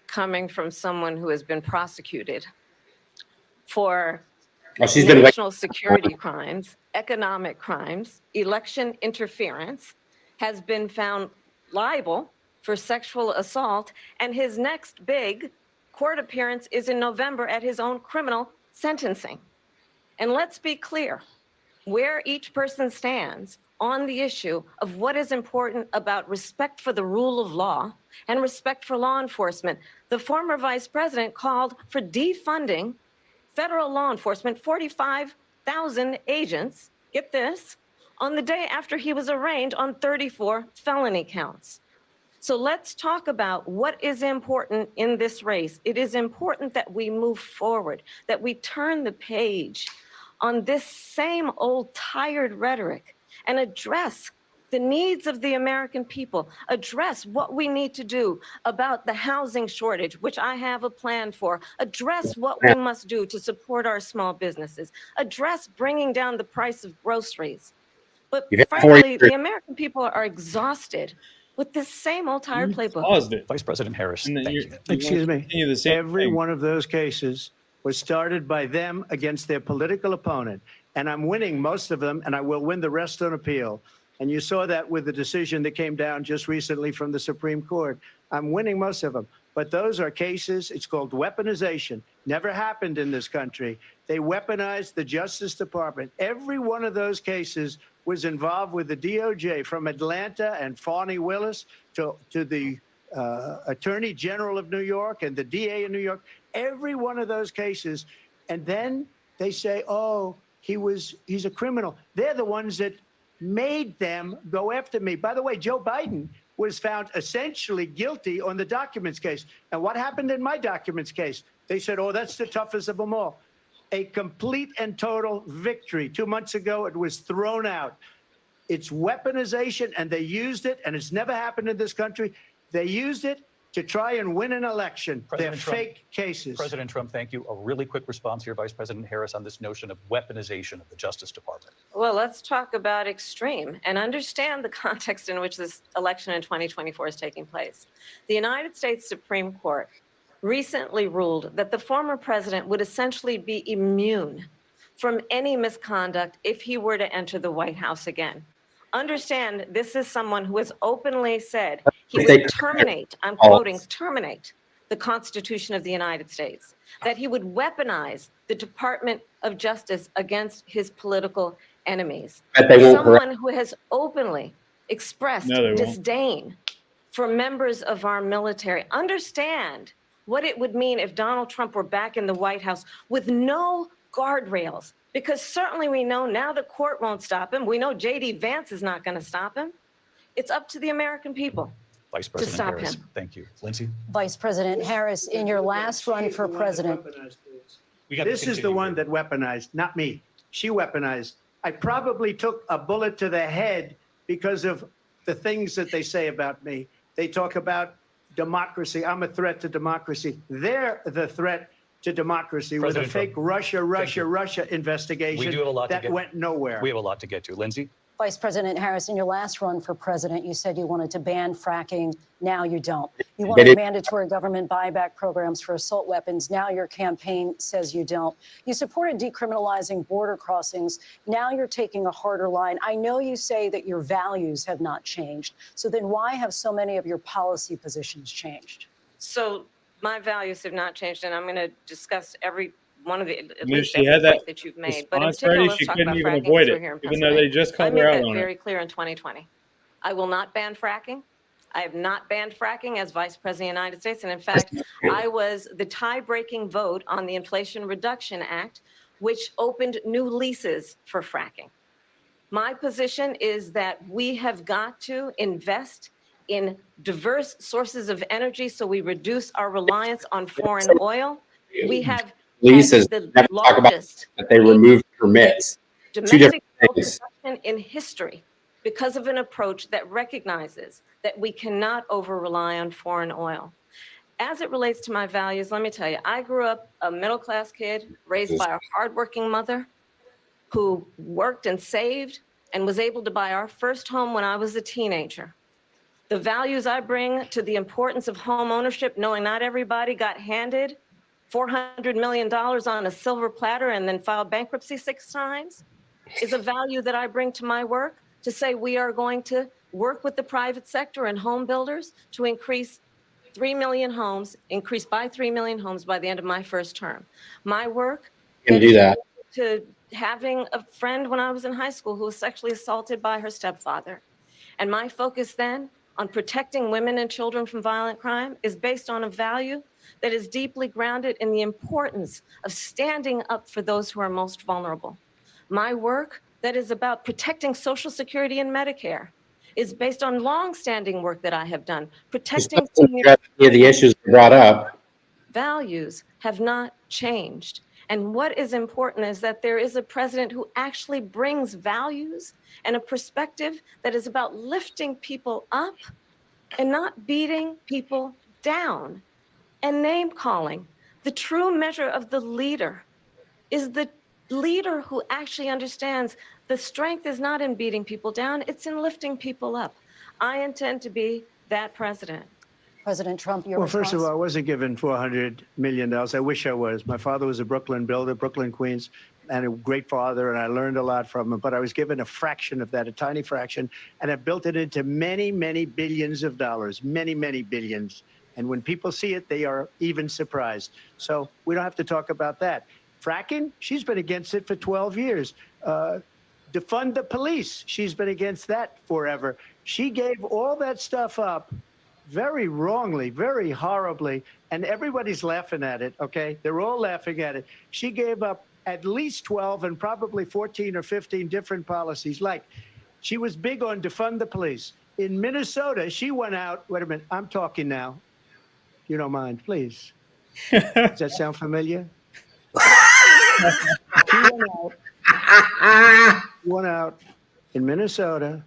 coming from someone who has been prosecuted for She's been national security crimes, economic crimes, election interference, has been found liable for sexual assault, and his next big court appearance is in November at his own criminal sentencing. And let's be clear where each person stands on the issue of what is important about respect for the rule of law and respect for law enforcement. The former vice president called for defunding federal law enforcement, 45,000 agents, get this, on the day after he was arraigned on 34 felony counts. So let's talk about what is important in this race. It is important that we move forward, that we turn the page on this same old tired rhetoric and address the needs of the American people, address what we need to do about the housing shortage, which I have a plan for, address what we must do to support our small businesses, address bringing down the price of groceries. But frankly, the American people are exhausted with this same old tired playbook. Paused it. Vice President Harris, And then thank you you. Excuse me. continue the same Every thing. one of those cases was started by them against their political opponent. And I'm winning most of them, and I will win the rest on appeal. And you saw that with the decision that came down just recently from the Supreme Court. I'm winning most of them. But those are cases, it's called weaponization. Never happened in this country. They weaponized the Justice Department. Every one of those cases was involved with the DOJ, from Atlanta and Fani Willis to the Attorney General of New York and the DA in New York. Every one of those cases. And then they say, oh, he's a criminal. They're the ones that made them go after me. By the way, Joe Biden was found essentially guilty on the documents case. And what happened in my documents case? They said, oh, that's the toughest of them all. A complete and total victory. 2 months ago, it was thrown out. It's weaponization, and they used it, and it's never happened in this country. They used it to try and win an election. President They're Trump, fake cases. President Trump, thank you. A really quick response here, Vice President Harris, on this notion of weaponization of the Justice Department. Well, let's talk about extreme and understand the context in which this election in 2024 is taking place. The United States Supreme Court recently ruled that the former president would essentially be immune from any misconduct if he were to enter the White House again. Understand, this is someone who has openly said he But they- would terminate, I'm All- quoting, terminate the Constitution of the United States, that he would weaponize the Department of Justice against his political enemies. But they won't correct. Someone who has openly expressed No, they won't. disdain for members of our military. Understand what it would mean if Donald Trump were back in the White House with no guardrails, because certainly we know now the court won't stop him. We know J.D. Vance is not going to stop him. It's up to the American people. Vice President stop Harris, him. thank you. Lindsay? Vice President Harris, in your last run for president, We got to This is the continue one here. that weaponized, not me. She weaponized. I probably took a bullet to the head because of the things that they say about me. They talk about democracy. I'm a threat to democracy. They're the threat to democracy President with a fake Trump. Russia investigation We do have a lot to that get- went nowhere. We have a lot to get to. Lindsay? Vice President Harris, in your last run for president, you said you wanted to ban fracking. Now you don't. You wanted did. mandatory government buyback programs for assault weapons. Now your campaign says you don't. You supported decriminalizing border crossings. Now you're taking a harder line. I know you say that your values have not changed. So then why have so many of your policy positions changed? So my values have not changed, and I'm going to discuss every one of the, at Liz, least she every had that point that you've made. But in response particular, already, let's she talk couldn't about even fracking avoid because we're it, here in even though they Pennsylvania. just I called made her out that on it. very clear in 2020. I will not ban fracking. I have not banned fracking as Vice President of the United States. And in fact, I was the tie-breaking vote on the Inflation Reduction Act, which opened new leases for fracking. My position is that we have got to invest in diverse sources of energy so we reduce our reliance on foreign oil. We have Leases, had the never talk about largest that they removed permits. domestic oil things. production in history because of an approach that recognizes that we cannot over-rely on foreign oil. As it relates to my values, let me tell you, I grew up a middle-class kid raised by a hardworking mother who worked and saved and was able to buy our first home when I was a teenager. The values I bring to the importance of home ownership, knowing not everybody got handed $400 million on a silver platter and then filed bankruptcy 6 times, is a value that I bring to my work to say we are going to work with the private sector and home builders to increase 3 million homes, increase by 3 million homes by the end of my first term. My work You can do that. to having a friend when I was in high school who was sexually assaulted by her stepfather. And my focus then on protecting women and children from violent crime is based on a value that is deeply grounded in the importance of standing up for those who are most vulnerable. My work that is about protecting Social Security and Medicare is based on longstanding work that I have done, protecting senior Any of the issues brought up. values have not changed. And what is important is that there is a president who actually brings values and a perspective that is about lifting people up and not beating people down and name calling. The true measure of the leader is the leader who actually understands the strength is not in beating people down, it's in lifting people up. I intend to be that president. President Trump, your Well, response? first of all, I wasn't given $400 million. I wish I was. My father was a Brooklyn builder, Brooklyn, Queens, and a great father, and I learned a lot from him. But I was given a fraction of that, a tiny fraction, and I built it into many, many billions of dollars, many, many billions. And when people see it, they are even surprised. So we don't have to talk about that. Fracking, she's been against it for 12 years. Defund the police, she's been against that forever. She gave all that stuff up very wrongly, very horribly, and everybody's laughing at it, okay? They're all laughing at it. She gave up at least 12 and probably 14 or 15 different policies. Like, she was big on defund the police. In Minnesota, she went out, wait a minute, I'm talking now. If you don't mind, please. Does that sound familiar? She went out in Minnesota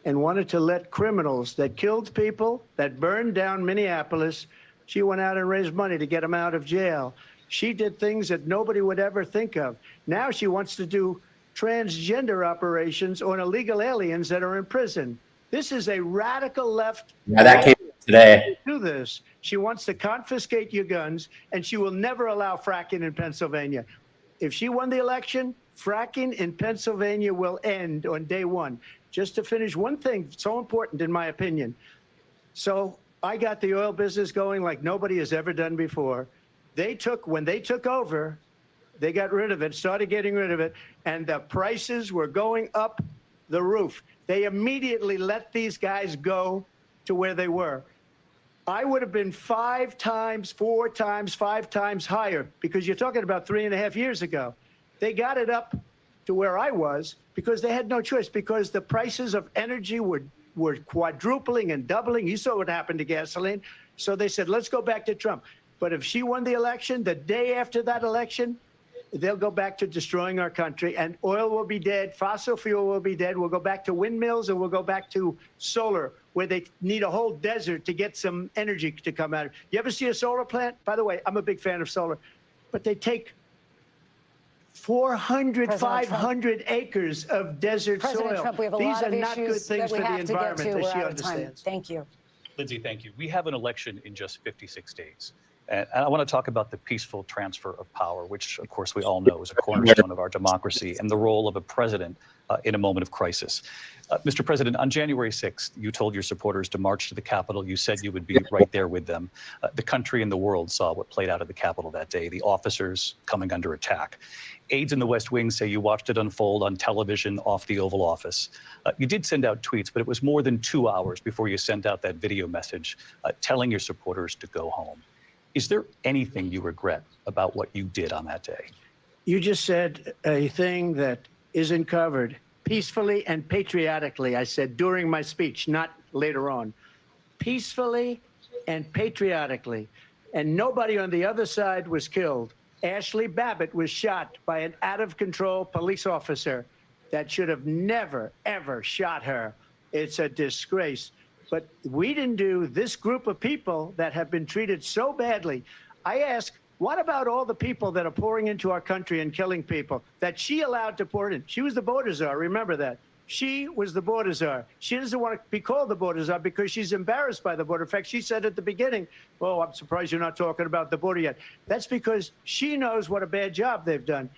and wanted to let criminals that killed people, that burned down Minneapolis, she went out and raised money to get them out of jail. She did things that nobody would ever think of. Now she wants to do transgender operations on illegal aliens that are in prison. This is a radical left. Yeah, that came today. Do this. She wants to confiscate your guns, and she will never allow fracking in Pennsylvania. If she won the election, fracking in Pennsylvania will end on day one. just to finish one thing so important in my opinion. So I got the oil business going like nobody has ever done before. When they took over, they got rid of it, started getting rid of it, and the prices were going up the roof. They immediately let these guys go to where they were. I would have been 5 times, 4 times, 5 times higher, because you're talking about 3.5 years ago. They got it up to where I was because they had no choice, because the prices of energy were quadrupling and doubling. You saw what happened to gasoline. So they said, let's go back to Trump. But if she won the election, the day after that election, they'll go back to destroying our country, and oil will be dead. Fossil fuel will be dead. We'll go back to windmills, and we'll go back to solar, where they need a whole desert to get some energy to come out. You ever see a solar plant? By the way, I'm a big fan of solar, but they take 400, 500 acres of desert President soil. Trump, we have a These lot are of not good issues things that we for the have to get environment to. that We're she out of time. understands. Thank you. Lindsay, thank you. We have an election in just 56 days. And I want to talk about the peaceful transfer of power, which, of course, we all know is a cornerstone of our democracy, and the role of a president in a moment of crisis. Mr. President, on January 6th, you told your supporters to march to the Capitol. You said you would be right there with them. The country and the world saw what played out at the Capitol that day, the officers coming under attack. Aides in the West Wing say you watched it unfold on television off the Oval Office. You did send out tweets, but it was more than 2 hours before you sent out that video message telling your supporters to go home. Is there anything you regret about what you did on that day? You just said a thing that isn't covered. Peacefully and patriotically, I said during my speech, not later on. Peacefully and patriotically. And nobody on the other side was killed. Ashley Babbitt was shot by an out-of-control police officer that should have never, ever shot her. It's a disgrace. But we didn't do this group of people that have been treated so badly. I ask, what about all the people that are pouring into our country and killing people that she allowed to pour in? She was the border czar. Remember that. She was the border czar. She doesn't want to be called the border czar because she's embarrassed by the border. In fact, she said at the beginning, oh, I'm surprised you're not talking about the border yet. That's because she knows what a bad job they've done.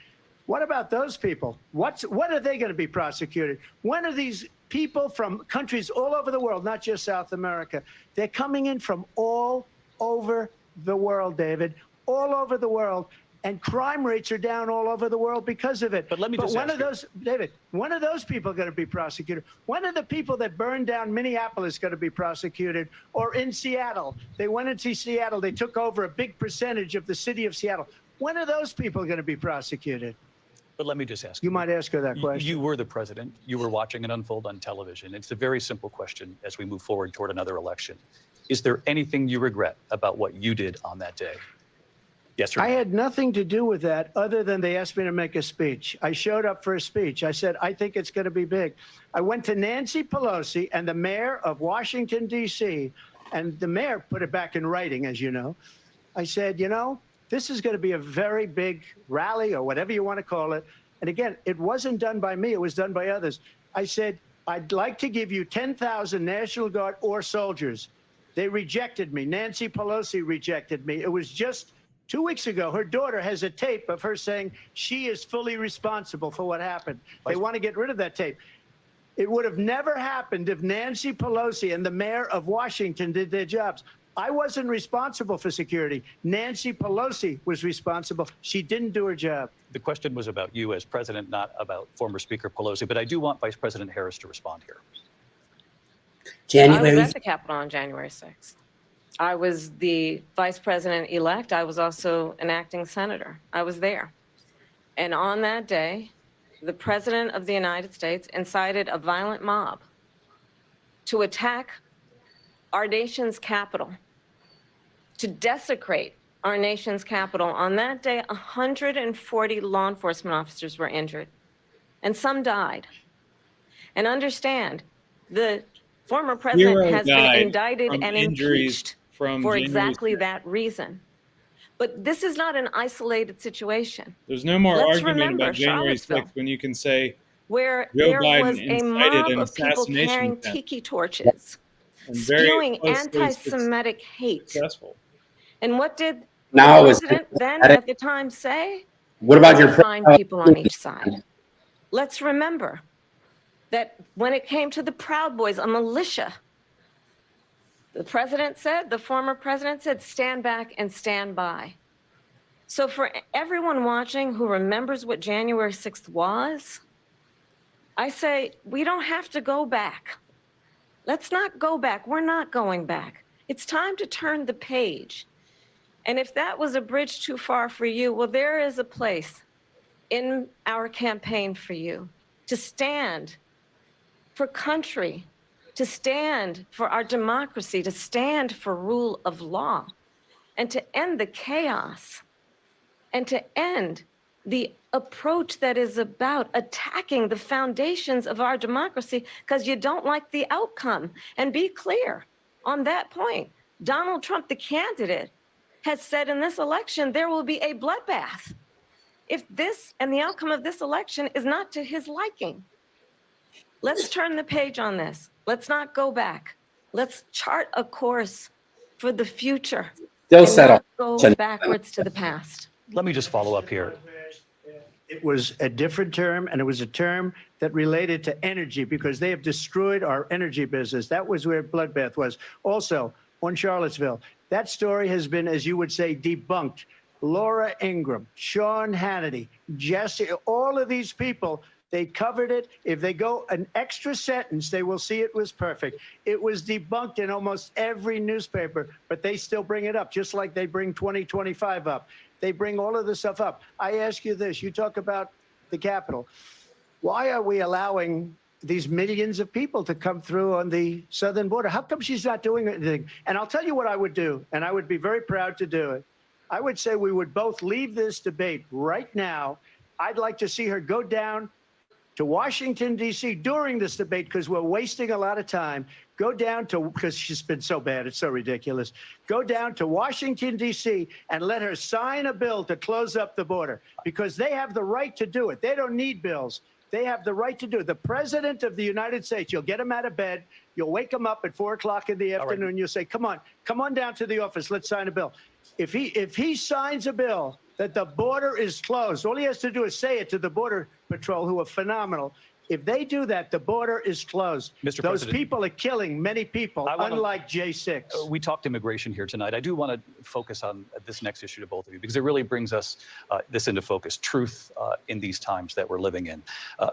What about those people? When are they going to be prosecuted? When are these people from countries all over the world, not just South America? They're coming in from all over the world, David, all over the world. And crime rates are down all over the world because of it. But let me just when ask are those, David, when are those people going to be prosecuted? When are the people that burned down Minneapolis going to be prosecuted? Or in Seattle? They went into Seattle. They took over a big percentage of the city of Seattle. When are those people going to be prosecuted? But let me just ask You might ask her that question. You were the president. You were watching it unfold on television. It's a very simple question as we move forward toward another election. Is there anything you regret about what you did on that day? Yes or no? I had nothing to do with that other than they asked me to make a speech. I showed up for a speech. I said, I think it's going to be big. I went to Nancy Pelosi and the mayor of Washington, D.C., and the mayor put it back in writing, as you know. I said, you know, this is going to be a very big rally or whatever you want to call it. And again, it wasn't done by me. It was done by others. I said, I'd like to give you 10,000 National Guard or soldiers. They rejected me. Nancy Pelosi rejected me. It was just 2 weeks ago. Her daughter has a tape of her saying she is fully responsible for what happened. They want to get rid of that tape. It would have never happened if Nancy Pelosi and the mayor of Washington did their jobs. I wasn't responsible for security. Nancy Pelosi was responsible. She didn't do her job. The question was about you as president, not about former Speaker Pelosi, but I do want Vice President Harris to respond here. I was at the Capitol on January 6th. I was the vice president-elect. I was also an acting senator. I was there. And on that day, the president of the United States incited a violent mob to attack our nation's capital, to desecrate our nation's capital. On that day, 140 law enforcement officers were injured, and some died. And understand, the former president has been indicted and impeached for exactly that reason. But this is not an isolated situation. There's no more Let's argument remember about January 6th Charlottesville, when you can say where Joe there Biden was a incited mob an of people assassination carrying attempt. tiki torches, and very spewing closely anti-Semitic hate. successful. And what did Now the it's president then at the time say? what about your Find people on each side. Let's remember, that when it came to the Proud Boys, a militia, the former president said, stand back and stand by. So for everyone watching who remembers what January 6th was, I say, we don't have to go back. Let's not go back. We're not going back. It's time to turn the page. And if that was a bridge too far for you, well, there is a place in our campaign for you to stand for country, to stand for our democracy, to stand for rule of law, and to end the chaos, and to end the approach that is about attacking the foundations of our democracy because you don't like the outcome. And be clear on that point. Donald Trump, the candidate, has said in this election there will be a bloodbath if this and the outcome of this election is not to his liking. Let's turn the page on this. Let's not go back. Let's chart a course for the future. They'll and settle. not go backwards to the past. Let me just follow up here. It was a different term, and it was a term that related to energy because they have destroyed our energy business. That was where bloodbath was. Also, on Charlottesville, that story has been, as you would say, debunked. Laura Ingraham, Sean Hannity, Jesse, all of these people, they covered it. If they go an extra sentence, they will see it was perfect. It was debunked in almost every newspaper, but they still bring it up, just like they bring 2025 up. They bring all of this stuff up. I ask you this, you talk about the Capitol. Why are we allowing these millions of people to come through on the southern border? How come she's not doing anything? And I'll tell you what I would do, and I would be very proud to do it. I would say we would both leave this debate right now. I'd like to see her go down to Washington, D.C. during this debate because we're wasting a lot of time. Go down to, because she's been so bad, it's so ridiculous. Go down to Washington, D.C. and let her sign a bill to close up the border because they have the right to do it. They don't need bills. They have the right to do it. The president of the United States, you'll get him out of bed. You'll wake him up at 4 o'clock in the afternoon. Right. You'll say, come on down to the office. Let's sign a bill. If he signs a bill that the border is closed, all he has to do is say it to the Border Patrol, who are phenomenal. If they do that, the border is closed. Mr. Those President, people are killing many people, unlike J6. We talked immigration here tonight. I do want to focus on this next issue to both of you because it really brings us this into focus, truth in these times that we're living in.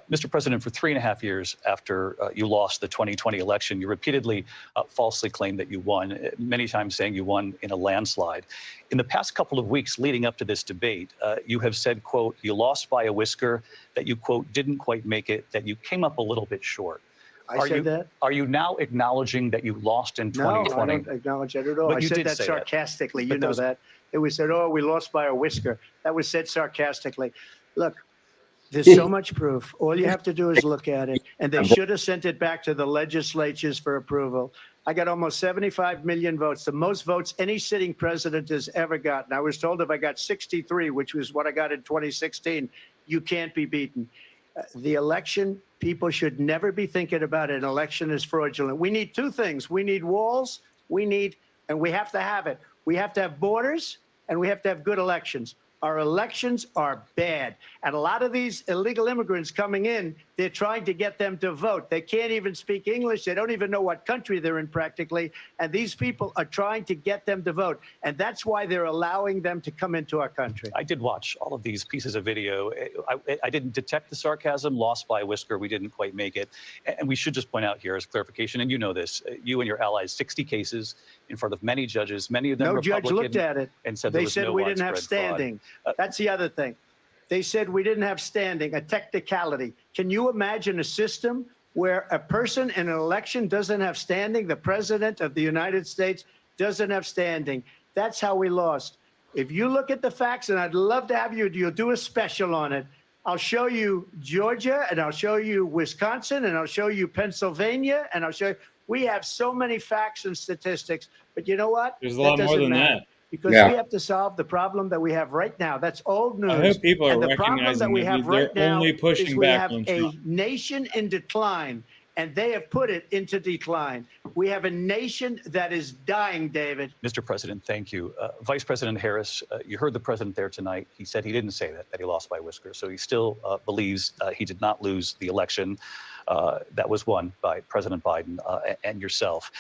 Mr. President, for 3.5 years after you lost the 2020 election, you repeatedly falsely claimed that you won, many times saying you won in a landslide. In the past couple of weeks leading up to this debate, you have said, quote, you lost by a whisker, that you, quote, didn't quite make it, that you came up a little bit short. I said that? Are you now acknowledging that you lost in 2020? No, I don't acknowledge that at all. But I you said did that say sarcastically. that. You know that. It was said, oh, we lost by a whisker. That was said sarcastically. Look, there's so much proof. All you have to do is look at it. And they should have sent it back to the legislatures for approval. I got almost 75 million votes, the most votes any sitting president has ever gotten. I was told if I got 63, which was what I got in 2016, you can't be beaten. The election, people should never be thinking about an election as fraudulent. We need two things. We need walls, and we have to have it. We have to have borders, and we have to have good elections. Our elections are bad. And a lot of these illegal immigrants coming in, they're trying to get them to vote. They can't even speak English. They don't even know what country they're in practically. And these people are trying to get them to vote. And that's why they're allowing them to come into our country. I did watch all of these pieces of video. I didn't detect the sarcasm, lost by a whisker. We didn't quite make it. And we should just point out here as clarification, and you know this, you and your allies, 60 cases in front of many judges, many of them no Republican. Judge looked at it and said they said we didn't have standing. That's the other thing. They said we didn't have standing, a technicality. Can you imagine a system where a person in an election doesn't have standing? The president of the United States doesn't have standing. That's how we lost. If you look at the facts, and I'd love to have you'll do a special on it. I'll show you Georgia, and I'll show you Wisconsin, and I'll show you Pennsylvania, and I'll show you. We have so many facts and statistics, but you know what? There's a lot more than that. Because we have to solve the problem that we have right now. That's old news. I hope people are and the problem recognizing that we have they're right now only pushing is we back have on a Trump. nation in decline, and they have put it into decline. We have a nation that is dying, David. Mr. President, thank you. Vice President Harris, you heard the president there tonight. He said he didn't say that he lost by a whisker. So he still believes he did not lose the election. that was won by President Biden and yourself.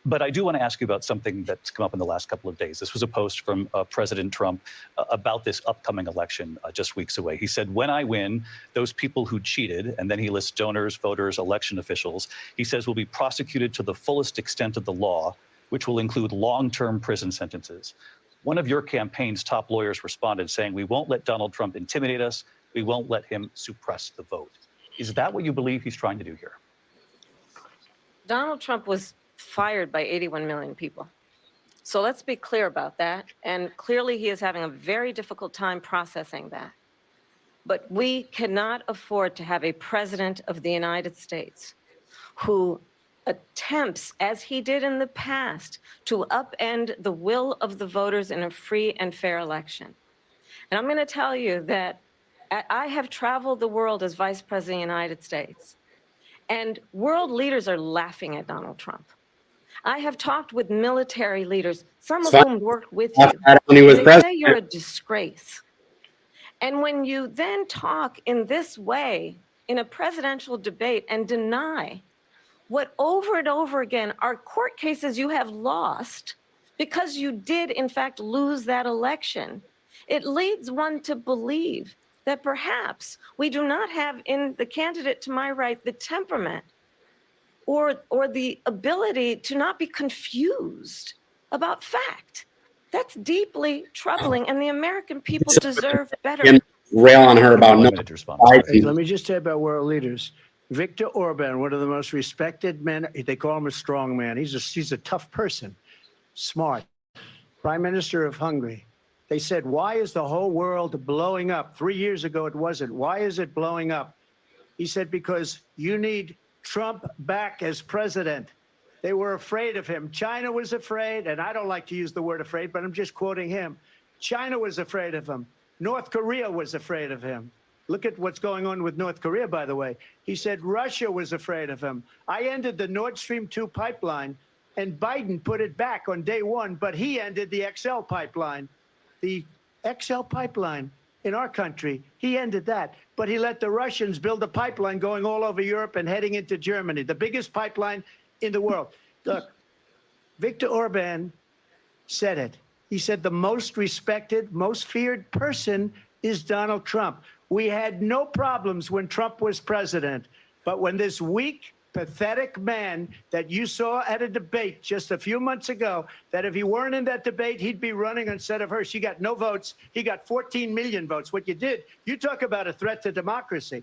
But I do want to ask you about something that's come up in the last couple of days. This was a post from President Trump about this upcoming election just weeks away. He said, when I win, those people who cheated, and then he lists donors, voters, election officials, he says will be prosecuted to the fullest extent of the law, which will include long-term prison sentences. One of your campaign's top lawyers responded saying, we won't let Donald Trump intimidate us. We won't let him suppress the vote. Is that what you believe he's trying to do here? Donald Trump was fired by 81 million people. So let's be clear about that. And clearly he is having a very difficult time processing that. But we cannot afford to have a president of the United States who attempts, as he did in the past, to upend the will of the voters in a free and fair election. And I'm going to tell you that I have traveled the world as Vice President of the United States, and world leaders are laughing at Donald Trump. I have talked with military leaders, some of whom worked with you, When he was and they say president. you're a disgrace. And when you then talk in this way in a presidential debate and deny what over and over again are court cases you have lost because you did in fact lose that election, it leads one to believe that perhaps we do not have in the candidate to my right the temperament or the ability to not be confused about fact. That's deeply troubling, and the American people deserve better. Him rail on her about 1 no. minute to respond. Hey, let me just say about world leaders. Viktor Orban, one of the most respected men, they call him a strong man. He's a tough person, smart. Prime Minister of Hungary. They said, why is the whole world blowing up? 3 years ago, it wasn't. Why is it blowing up? He said, because you need Trump back as president. They were afraid of him. China was afraid, and I don't like to use the word afraid, but I'm just quoting him. China was afraid of him. North Korea was afraid of him. Look at what's going on with North Korea, by the way. He said Russia was afraid of him. I ended the Nord Stream 2 pipeline, and Biden put it back on day one, but he ended the XL pipeline. The XL pipeline in our country, he ended that. But he let the Russians build a pipeline going all over Europe and heading into Germany, the biggest pipeline in the world. Look, Viktor Orban said it. He said the most respected, most feared person is Donald Trump. We had no problems when Trump was president, but when this weak, pathetic man that you saw at a debate just a few months ago, that if he weren't in that debate, he'd be running instead of her. She got no votes. He got 14 million votes. What you did, you talk about a threat to democracy.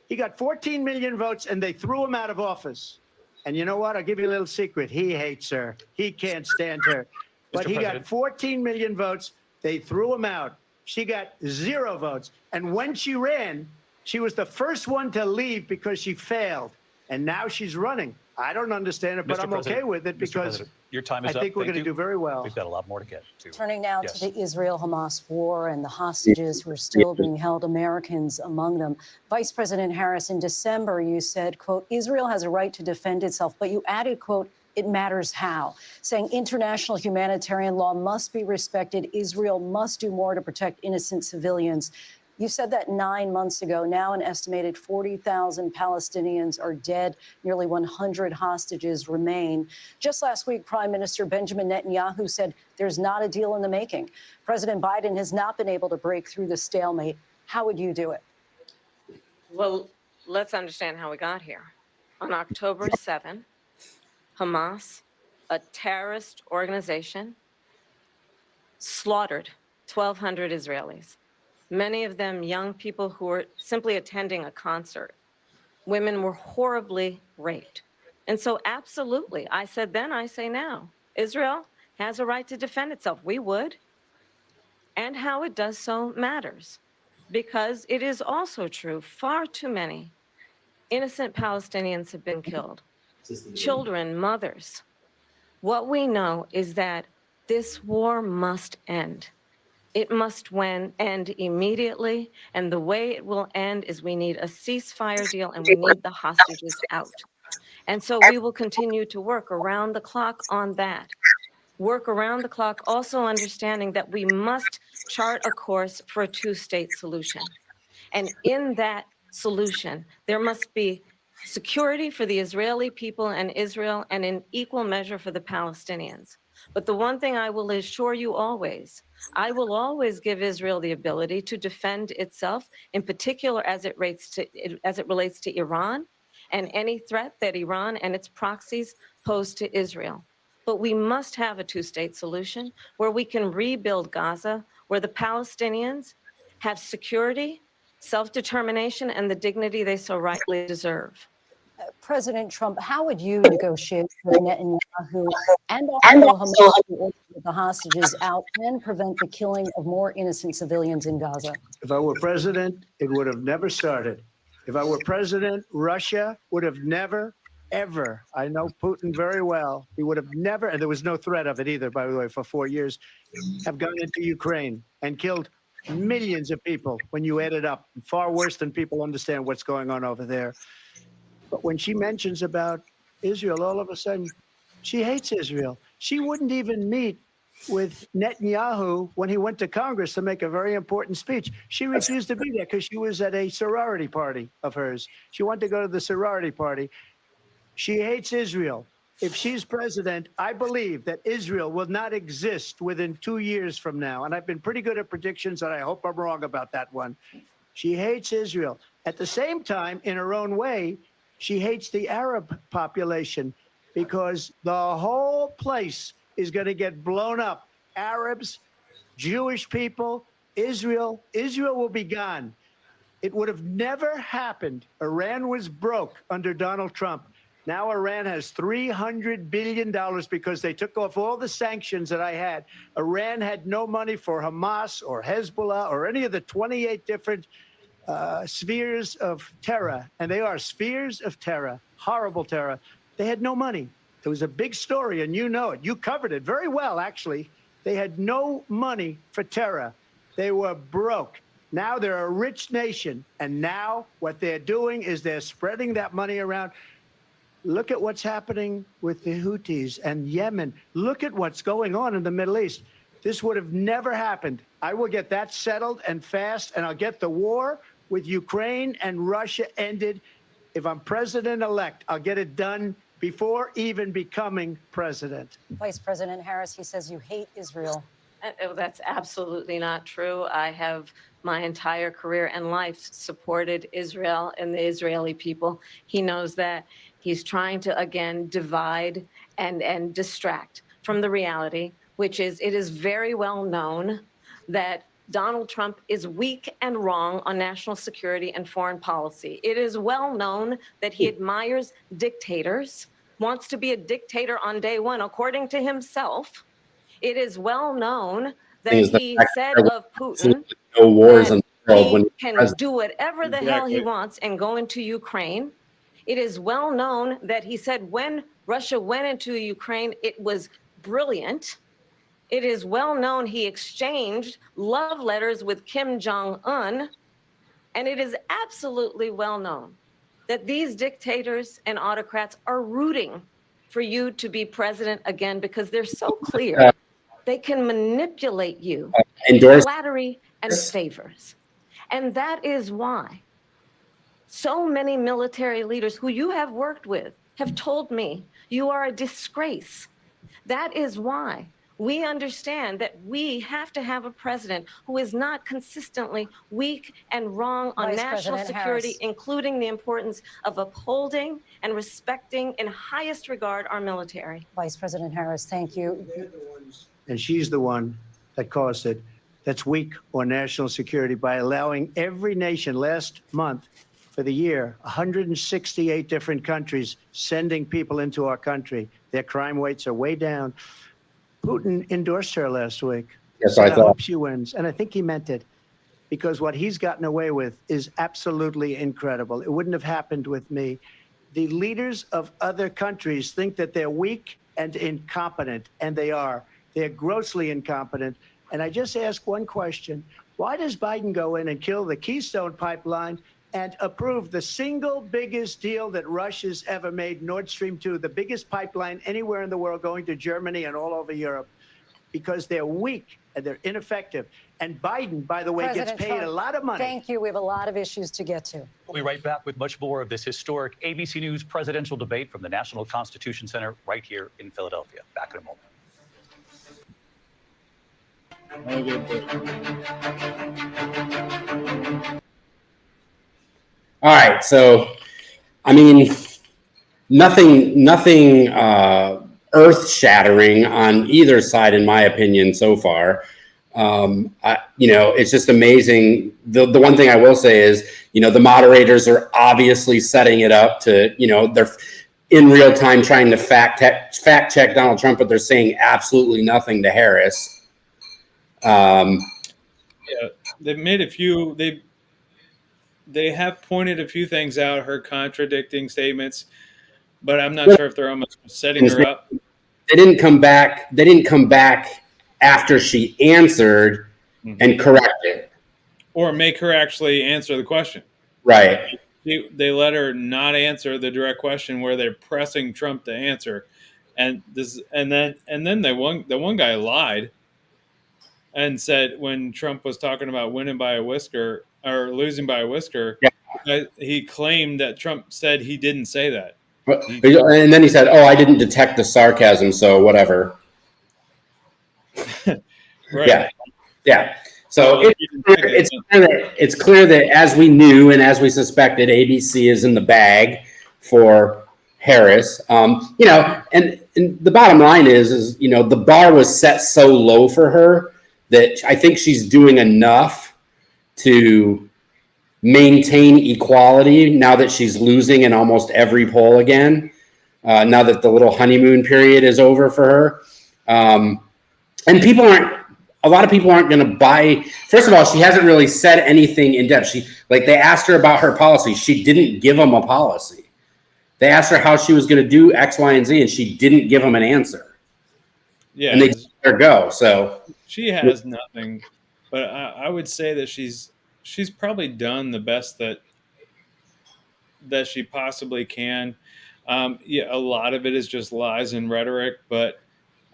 He got 14 million votes, and they threw him out of office. And you know what? I'll give you a little secret. He hates her. He can't stand her. But he got 14 million votes. They threw him out. She got 0 votes. And when she ran, she was the first one to leave because she failed. And now she's running. I don't understand it, but Mr. I'm President, okay with it Mr. because President, your time is I up. think we're Thank going to you. do very well. We've got a lot more to get to. Turning now Yes. to the Israel-Hamas war and the hostages who are still being held, Americans among them. Vice President Harris, in December, you said, quote, Israel has a right to defend itself, but you added, quote, it matters how, saying international humanitarian law must be respected. Israel must do more to protect innocent civilians. You said that 9 months ago. Now an estimated 40,000 Palestinians are dead. Nearly 100 hostages remain. Just last week, Prime Minister Benjamin Netanyahu said there's not a deal in the making. President Biden has not been able to break through the stalemate. How would you do it? Well, let's understand how we got here. On October 7, Hamas, a terrorist organization, slaughtered 1,200 Israelis. Many of them young people who were simply attending a concert. Women were horribly raped. And so absolutely, I said then, I say now, Israel has a right to defend itself. We would. And how it does so matters, because it is also true, far too many innocent Palestinians have been killed. Children, mothers. What we know is that this war must end. It must end immediately, and the way it will end is we need a ceasefire deal and we need the hostages out. And so we will continue to work around the clock on that. Work around the clock, also understanding that we must chart a course for a two-state solution. And in that solution, there must be security for the Israeli people and Israel, and in equal measure for the Palestinians. But the one thing I will assure you always, I will always give Israel the ability to defend itself, in particular as it relates to Iran and any threat that Iran and its proxies pose to Israel. But we must have a two-state solution where we can rebuild Gaza, where the Palestinians have security, self-determination, and the dignity they so rightly deserve. President Trump, how would you negotiate with Netanyahu and also Hamas to get the hostages out and prevent the killing of more innocent civilians in Gaza? If I were president, it would have never started. If I were president, Russia would have never, ever, I know Putin very well, he would have never, and there was no threat of it either, by the way, for 4 years, have gone into Ukraine and killed millions of people when you add it up, far worse than people understand what's going on over there. But when she mentions about Israel, all of a sudden, she hates Israel. She wouldn't even meet with Netanyahu when he went to Congress to make a very important speech. She refused to be there because she was at a sorority party of hers. She wanted to go to the sorority party. She hates Israel. If she's president, I believe that Israel will not exist within 2 years from now. And I've been pretty good at predictions, and I hope I'm wrong about that one. She hates Israel. At the same time, in her own way, she hates the Arab population because the whole place is going to get blown up. Arabs, Jewish people, Israel will be gone. It would have never happened. Iran was broke under Donald Trump. Now Iran has $300 billion because they took off all the sanctions that I had. Iran had no money for Hamas or Hezbollah or any of the 28 different spheres of terror, and they are spheres of terror, horrible terror. They had no money. It was a big story, and you know it. You covered it very well, actually. They had no money for terror. They were broke. Now they're a rich nation, and now what they're doing is they're spreading that money around. Look at what's happening with the Houthis and Yemen. Look at what's going on in the Middle East. This would have never happened. I will get that settled and fast, and I'll get the war with Ukraine and Russia ended. If I'm president-elect, I'll get it done before even becoming president. Vice President Harris, he says you hate Israel. That's absolutely not true. I have my entire career and life supported Israel and the Israeli people. He knows that. He's trying to, again, divide and distract from the reality, which is it is very well known that Donald Trump is weak and wrong on national security and foreign policy. It is well known that he admires dictators, wants to be a dictator on day one, according to himself. It is well known that he said of Putin no wars in the world he when can do whatever the hell he wants and go into Ukraine. It is well known that he said when Russia went into Ukraine, it was brilliant. It is well known he exchanged love letters with Kim Jong-un, and it is absolutely well known that these dictators and autocrats are rooting for you to be president again because they're so clear they can manipulate you with flattery and favors. And that is why so many military leaders who you have worked with have told me you are a disgrace. That is why we understand that we have to have a president who is not consistently weak and wrong on national security, including the importance of upholding and respecting in highest regard our military. Vice President Harris, thank you. And she's the one that caused it. That's weak on national security by allowing every nation last month for the year, 168 different countries sending people into our country. Their crime rates are way down. Putin endorsed her last week. Yes, So I I thought. hope she wins. And I think he meant it because what he's gotten away with is absolutely incredible. It wouldn't have happened with me. The leaders of other countries think that they're weak and incompetent, and they are. They're grossly incompetent. And I just ask one question. Why does Biden go in and kill the Keystone Pipeline and approve the single biggest deal that Russia's ever made, Nord Stream 2, the biggest pipeline anywhere in the world going to Germany and all over Europe? Because they're weak. and they're ineffective. And Biden, by the way, President gets paid Trump, a lot of money. Thank you. We have a lot of issues to get to. We'll be right back with much more of this historic ABC News presidential debate from the National Constitution Center right here in Philadelphia. Back in a moment. All right, so I mean, nothing earth-shattering on either side, in my opinion, so far. It's just amazing. The one thing I will say is, the moderators are obviously setting it up to, they're in real time trying to fact check Donald Trump, but they're saying absolutely nothing to Harris. Yeah, they've made a few. They have pointed a few things out, her contradicting statements, but I'm not sure if they're almost setting her up. They didn't come back. They didn't come back after she answered and correct it, or make her actually answer the question. right? They let her not answer the direct question where they're pressing Trump to answer, and then the one guy lied and said when Trump was talking about winning by a whisker or losing by a whisker, he claimed that Trump said he didn't say that. And then he said, "Oh, I didn't detect the sarcasm, so whatever." Right. Yeah. So it's clear that as we knew and as we suspected, ABC is in the bag for Harris. And the bottom line is the bar was set so low for her that I think she's doing enough to maintain equality now that she's losing in almost every poll again. Now that the little honeymoon period is over for her, and a lot of people aren't going to buy. First of all, she hasn't really said anything in depth. They asked her about her policy. She didn't give them a policy. They asked her how she was going to do X, Y, and Z, and she didn't give them an answer. Yeah, and they let her go. So she has nothing, but I would say that she's probably done the best that she possibly can. A lot of it is just lies and rhetoric, but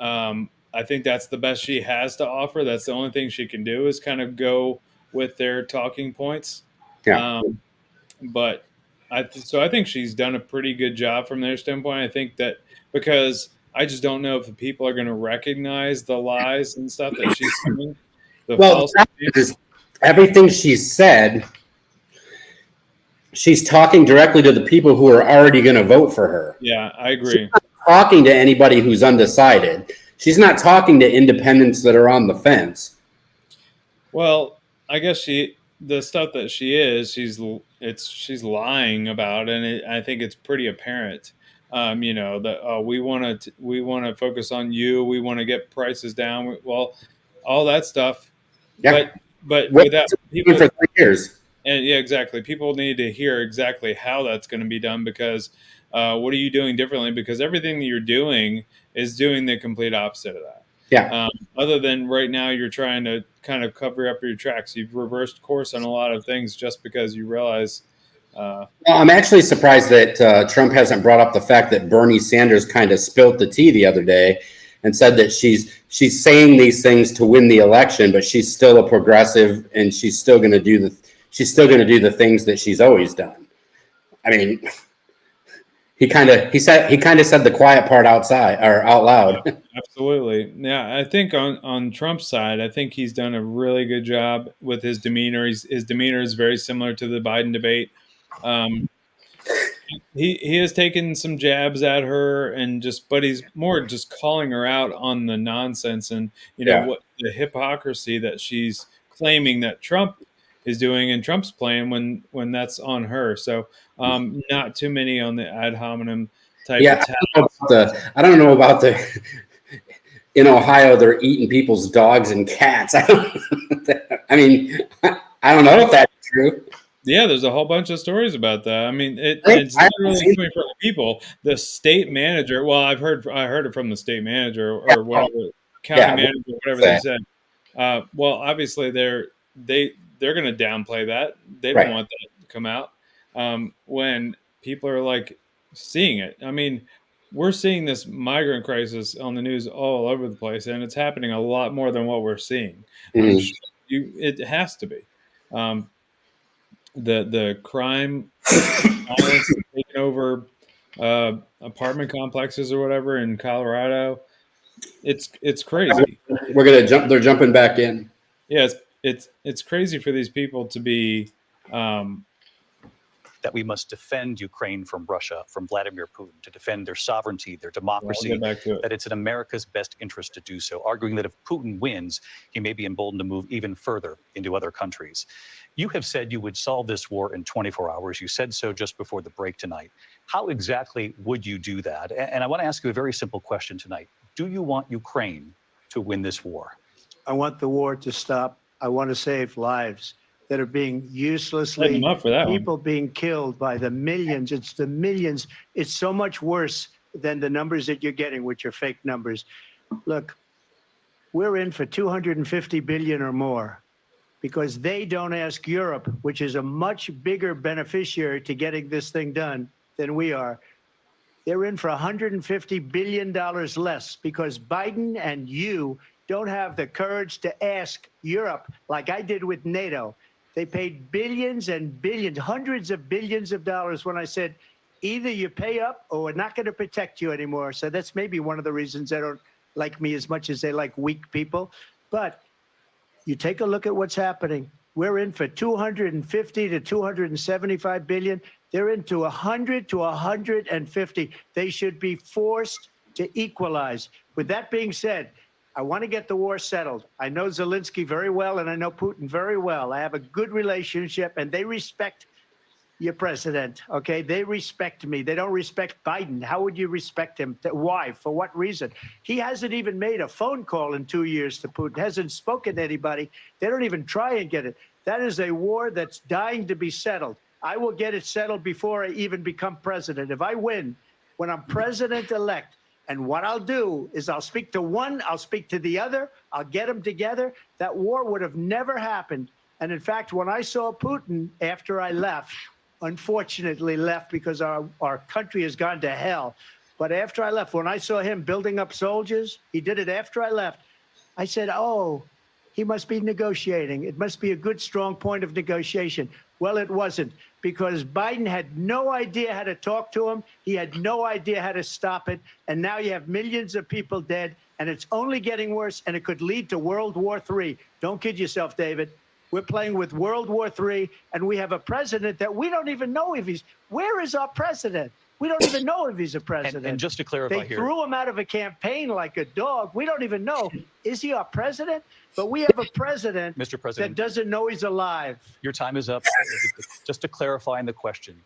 I think that's the best she has to offer. That's the only thing she can do is kind of go with their talking points. Yeah. But I think she's done a pretty good job from their standpoint. I think that because I just don't know if the people are going to recognize the lies and stuff that she's saying. Everything she's said, she's talking directly to the people who are already going to vote for her. Yeah, I agree. She's not talking to anybody who's undecided. She's not talking to independents that are on the fence. Well, I guess the stuff that she's lying about, and I think it's pretty apparent. That we want to focus on you. We want to get prices down. Well, all that stuff. Yeah. But without people for 3 years. And yeah, exactly. People need to hear exactly how that's going to be done because what are you doing differently? Because everything that you're doing is doing the complete opposite of that. Yeah. Other than right now, you're trying to kind of cover up your tracks. You've reversed course on a lot of things just because you realize. Well, I'm actually surprised that Trump hasn't brought up the fact that Bernie Sanders kind of spilt the tea the other day and said that she's saying these things to win the election, but she's still a progressive and she's still going to do the things that she's always done. I mean, he kind of said the quiet part outside or out loud. Absolutely. Yeah, I think on Trump's side, I think he's done a really good job with his demeanor. His demeanor is very similar to the Biden debate. He has taken some jabs at her but he's more just calling her out on the nonsense and what the hypocrisy that she's claiming that Trump is doing and Trump's playing when that's on her. So not too many on the ad hominem type attacks. I don't know about the in Ohio they're eating people's dogs and cats. I don't know if that's true. Yeah, there's a whole bunch of stories about that. I mean, it's not really coming from the people. The state manager. Well, I heard it from the state manager or whatever, county manager, whatever they said. Well, obviously they're going to downplay that. They don't want that to come out when people are like seeing it. I mean, we're seeing this migrant crisis on the news all over the place, and it's happening a lot more than what we're seeing. I'm sure it has to be. The crime, violence taking over apartment complexes or whatever in Colorado. It's crazy. We're gonna jump. They're jumping back in. Yeah, it's crazy for these people to be. That we must defend Ukraine from Russia, from Vladimir Putin, to defend their sovereignty, their democracy, I'll get back to it. that it's in America's best interest to do so, arguing that if Putin wins, he may be emboldened to move even further into other countries. You have said you would solve this war in 24 hours. You said so just before the break tonight. How exactly would you do that? And I want to ask you a very simple question tonight. Do you want Ukraine to win this war? I want the war to stop. I want to save lives that are being Setting uselessly, them up for that one. people being killed by the millions. It's the millions. It's so much worse than the numbers that you're getting, which are fake numbers. Look, we're in for 250 billion or more because they don't ask Europe, which is a much bigger beneficiary to getting this thing done than we are. They're in for $150 billion less because Biden and you don't have the courage to ask Europe like I did with NATO. They paid billions and billions, hundreds of billions of dollars when I said, either you pay up or we're not going to protect you anymore. So that's maybe one of the reasons they don't like me as much as they like weak people. But you take a look at what's happening. We're in for 250 to 275 billion. They're into 100 to 150. They should be forced to equalize. With that being said, I want to get the war settled. I know Zelensky very well, and I know Putin very well. I have a good relationship, and they respect your president, okay? They respect me. They don't respect Biden. How would you respect him? Why? For what reason? He hasn't even made a phone call in 2 years to Putin, hasn't spoken to anybody. They don't even try and get it. That is a war that's dying to be settled. I will get it settled before I even become president. If I win, when I'm president-elect, and what I'll do is I'll speak to one, I'll speak to the other, I'll get them together. That war would have never happened. And in fact, when I saw Putin after I left, unfortunately left because our country has gone to hell. But after I left, when I saw him building up soldiers, he did it after I left. I said, oh, he must be negotiating. It must be a good, strong point of negotiation. Well, it wasn't, because Biden had no idea how to talk to him. He had no idea how to stop it. And now you have millions of people dead, and it's only getting worse, and it could lead to World War III. Don't kid yourself, David. We're playing with World War III, and we have a president that we don't even know if where is our president? We don't even know if he's a president. And just to clarify they here, threw him out of a campaign like a dog. We don't even know. Is he our president? But we have a president, Mr. President, that doesn't know he's alive. your time is up. Just to clarify in the question,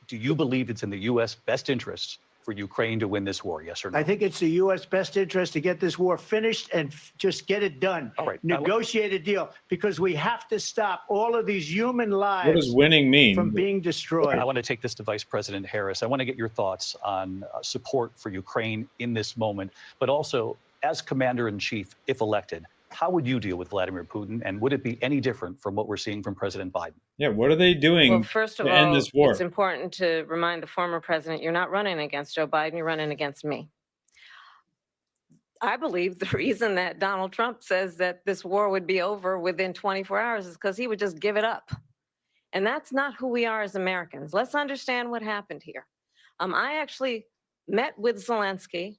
do you believe it's in the U.S. best interest for Ukraine to win this war, yes or no? I think it's the U.S. best interest to get this war finished and just get it done. All right. Negotiate a deal, because we have to stop all of these human lives What does winning mean? from being destroyed. I want to take this to Vice President Harris. I want to get your thoughts on support for Ukraine in this moment, but also as Commander-in-Chief, if elected, how would you deal with Vladimir Putin, and would it be any different from what we're seeing from President Biden? Yeah, what are they doing Well, first of to end all, this war? it's important to remind the former president, you're not running against Joe Biden, you're running against me. I believe the reason that Donald Trump says that this war would be over within 24 hours is because he would just give it up. And that's not who we are as Americans. Let's understand what happened here. I actually met with Zelensky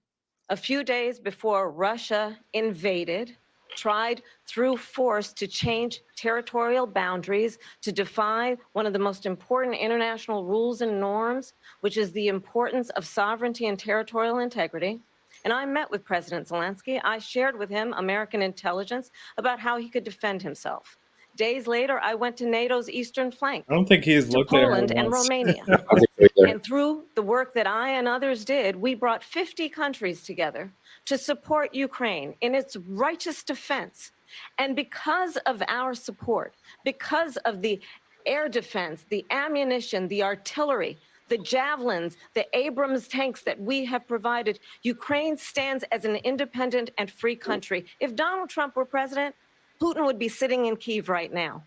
a few days before Russia invaded, tried through force to change territorial boundaries, to defy one of the most important international rules and norms, which is the importance of sovereignty and territorial integrity. And I met with President Zelensky. I shared with him American intelligence about how he could defend himself. Days later, I went to NATO's eastern flank, I don't think he's to looked at her Poland and once. Romania. Either. And through the work that I and others did, we brought 50 countries together to support Ukraine in its righteous defense. And because of our support, because of the air defense, the ammunition, the artillery, the javelins, the Abrams tanks that we have provided, Ukraine stands as an independent and free country. If Donald Trump were president, Putin would be sitting in Kyiv right now.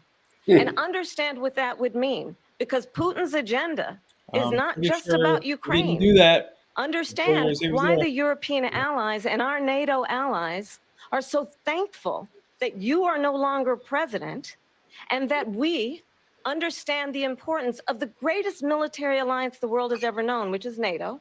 And understand what that would mean, because Putin's agenda is not Pretty just sure about he Ukraine. didn't do that understand Well, seems why well. the European allies and our NATO allies are so thankful that you are no longer president and that we understand the importance of the greatest military alliance the world has ever known, which is NATO,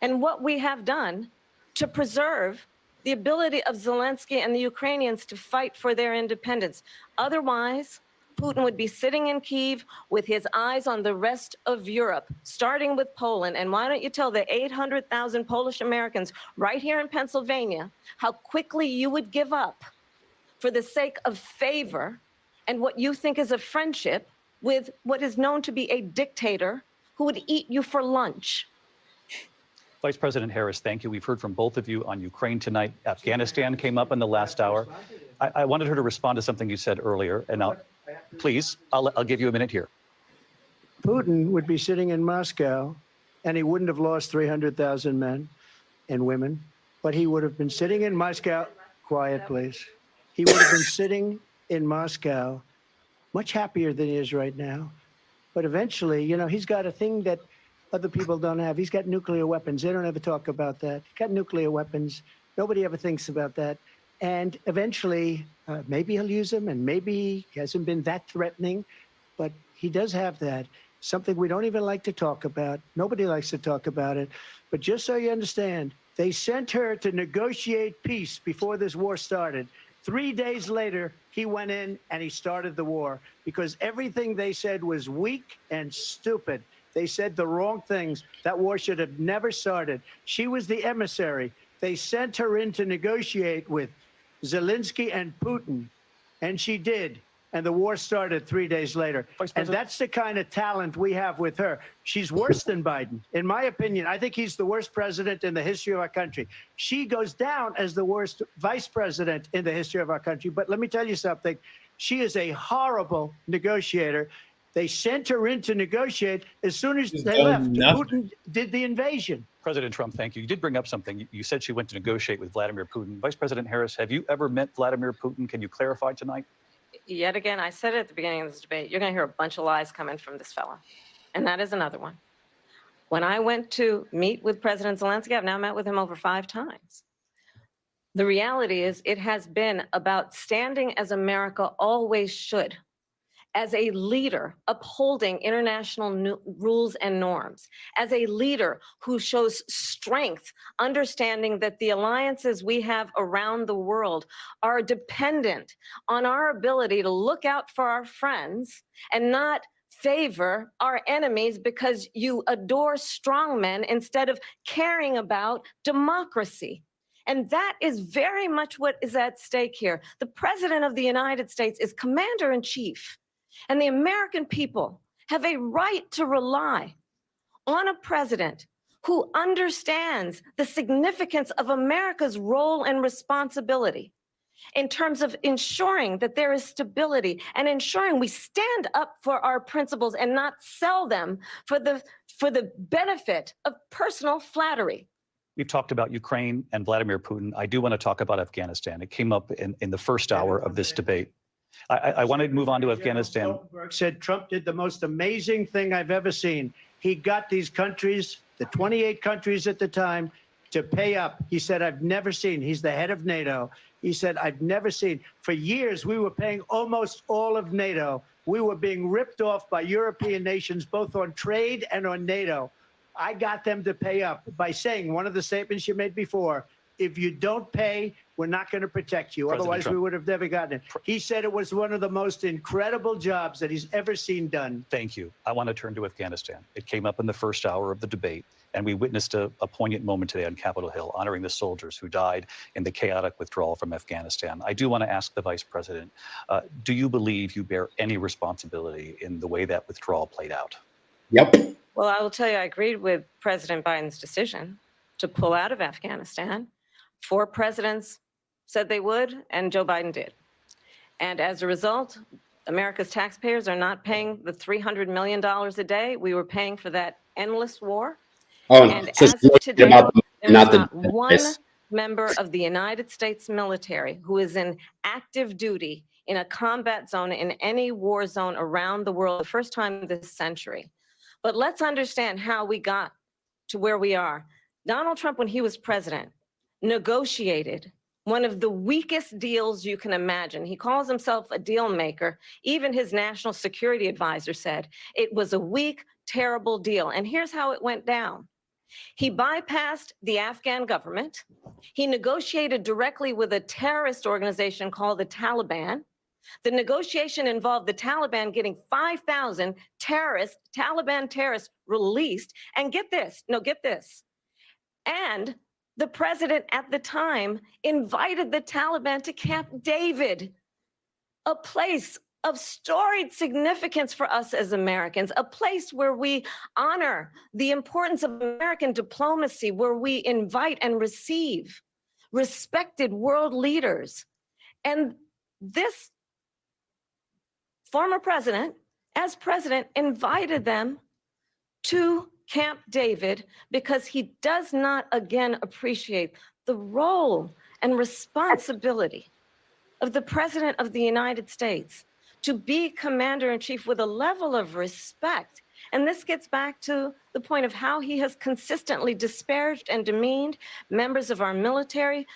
and what we have done to preserve the ability of Zelensky and the Ukrainians to fight for their independence. Otherwise, Putin would be sitting in Kyiv with his eyes on the rest of Europe, starting with Poland. And why don't you tell the 800,000 Polish Americans right here in Pennsylvania how quickly you would give up for the sake of favor and what you think is a friendship with what is known to be a dictator who would eat you for lunch? Vice President Harris, thank you. We've heard from both of you on Ukraine tonight. Afghanistan came up in the last hour. I wanted her to respond to something you said earlier, and please, I'll give you a minute here. Putin would be sitting in Moscow, and he wouldn't have lost 300,000 men and women, but he would have been sitting in Moscow. Quiet, please. He would have been sitting in Moscow, much happier than he is right now. But eventually, you know, he's got a thing that other people don't have. He's got nuclear weapons. They don't ever talk about that. He's got nuclear weapons. Nobody ever thinks about that. And eventually, maybe he'll use them, and maybe he hasn't been that threatening, but he does have that. Something we don't even like to talk about. Nobody likes to talk about it. But just so you understand, they sent her to negotiate peace before this war started. 3 days later, he went in and he started the war because everything they said was weak and stupid. They said the wrong things. That war should have never started. She was the emissary. They sent her in to negotiate with Zelensky and Putin, and she did. And the war started 3 days later. And that's the kind of talent we have with her. She's worse than Biden. In my opinion, I think he's the worst president in the history of our country. She goes down as the worst vice president in the history of our country. But let me tell you something. She is a horrible negotiator. They sent her in to negotiate. As soon as they left, Putin did the invasion. President Trump, thank you. You did bring up something. You said she went to negotiate with Vladimir Putin. Vice President Harris, have you ever met Vladimir Putin? Can you clarify tonight? Yet again, I said it at the beginning of this debate, you're going to hear a bunch of lies coming from this fella. And that is another one. When I went to meet with President Zelensky, I've now met with him over 5 times. The reality is it has been about standing as America always should, as a leader upholding international rules and norms, as a leader who shows strength, understanding that the alliances we have around the world are dependent on our ability to look out for our friends and not favor our enemies because you adore strongmen instead of caring about democracy. And that is very much what is at stake here. The President of the United States is commander-in-chief. And the American people have a right to rely on a president who understands the significance of America's role and responsibility in terms of ensuring that there is stability and ensuring we stand up for our principles and not sell them for the benefit of personal flattery. We've talked about Ukraine and Vladimir Putin. I do want to talk about Afghanistan. It came up in the first hour of this debate. I want to move on to Afghanistan. Stoltenberg said Trump did the most amazing thing I've ever seen. He got these countries, the 28 countries at the time, to pay up. He said, I've never seen, he's the head of NATO. He said, I've never seen. For years, we were paying almost all of NATO. We were being ripped off by European nations, both on trade and on NATO. I got them to pay up by saying one of the statements you made before, if you don't pay, we're not going to protect you. President Otherwise, Trump. we would have never gotten it. He said it was one of the most incredible jobs that he's ever seen done. Thank you. I want to turn to Afghanistan. It came up in the first hour of the debate, and we witnessed a poignant moment today on Capitol Hill, honoring the soldiers who died in the chaotic withdrawal from Afghanistan. I do want to ask the Vice President, do you believe you bear any responsibility in the way that withdrawal played out? Yep. Well, I will tell you, I agreed with President Biden's decision to pull out of Afghanistan. 4 presidents said they would, and Joe Biden did. And as a result, America's taxpayers are not paying the $300 million a day we were paying for that endless war. Oh, And so as of today, about there not is the not one member of the United States military who is in active duty in a combat zone in any war zone around the world, the first time this century. But let's understand how we got to where we are. Donald Trump, when he was president, negotiated one of the weakest deals you can imagine. He calls himself a deal maker. Even his national security advisor said it was a weak, terrible deal. And here's how it went down. He bypassed the Afghan government. He negotiated directly with a terrorist organization called the Taliban. The negotiation involved the Taliban getting 5,000 Taliban terrorists released. And get this, and the president at the time invited the Taliban to Camp David, a place of storied significance for us as Americans, a place where we honor the importance of American diplomacy, where we invite and receive respected world leaders. And this former president, as president, invited them to Camp David because he does not again appreciate the role and responsibility of the President of the United States to be commander-in-chief with a level of respect. And this gets back to the point of how he has consistently disparaged and demeaned members of our military,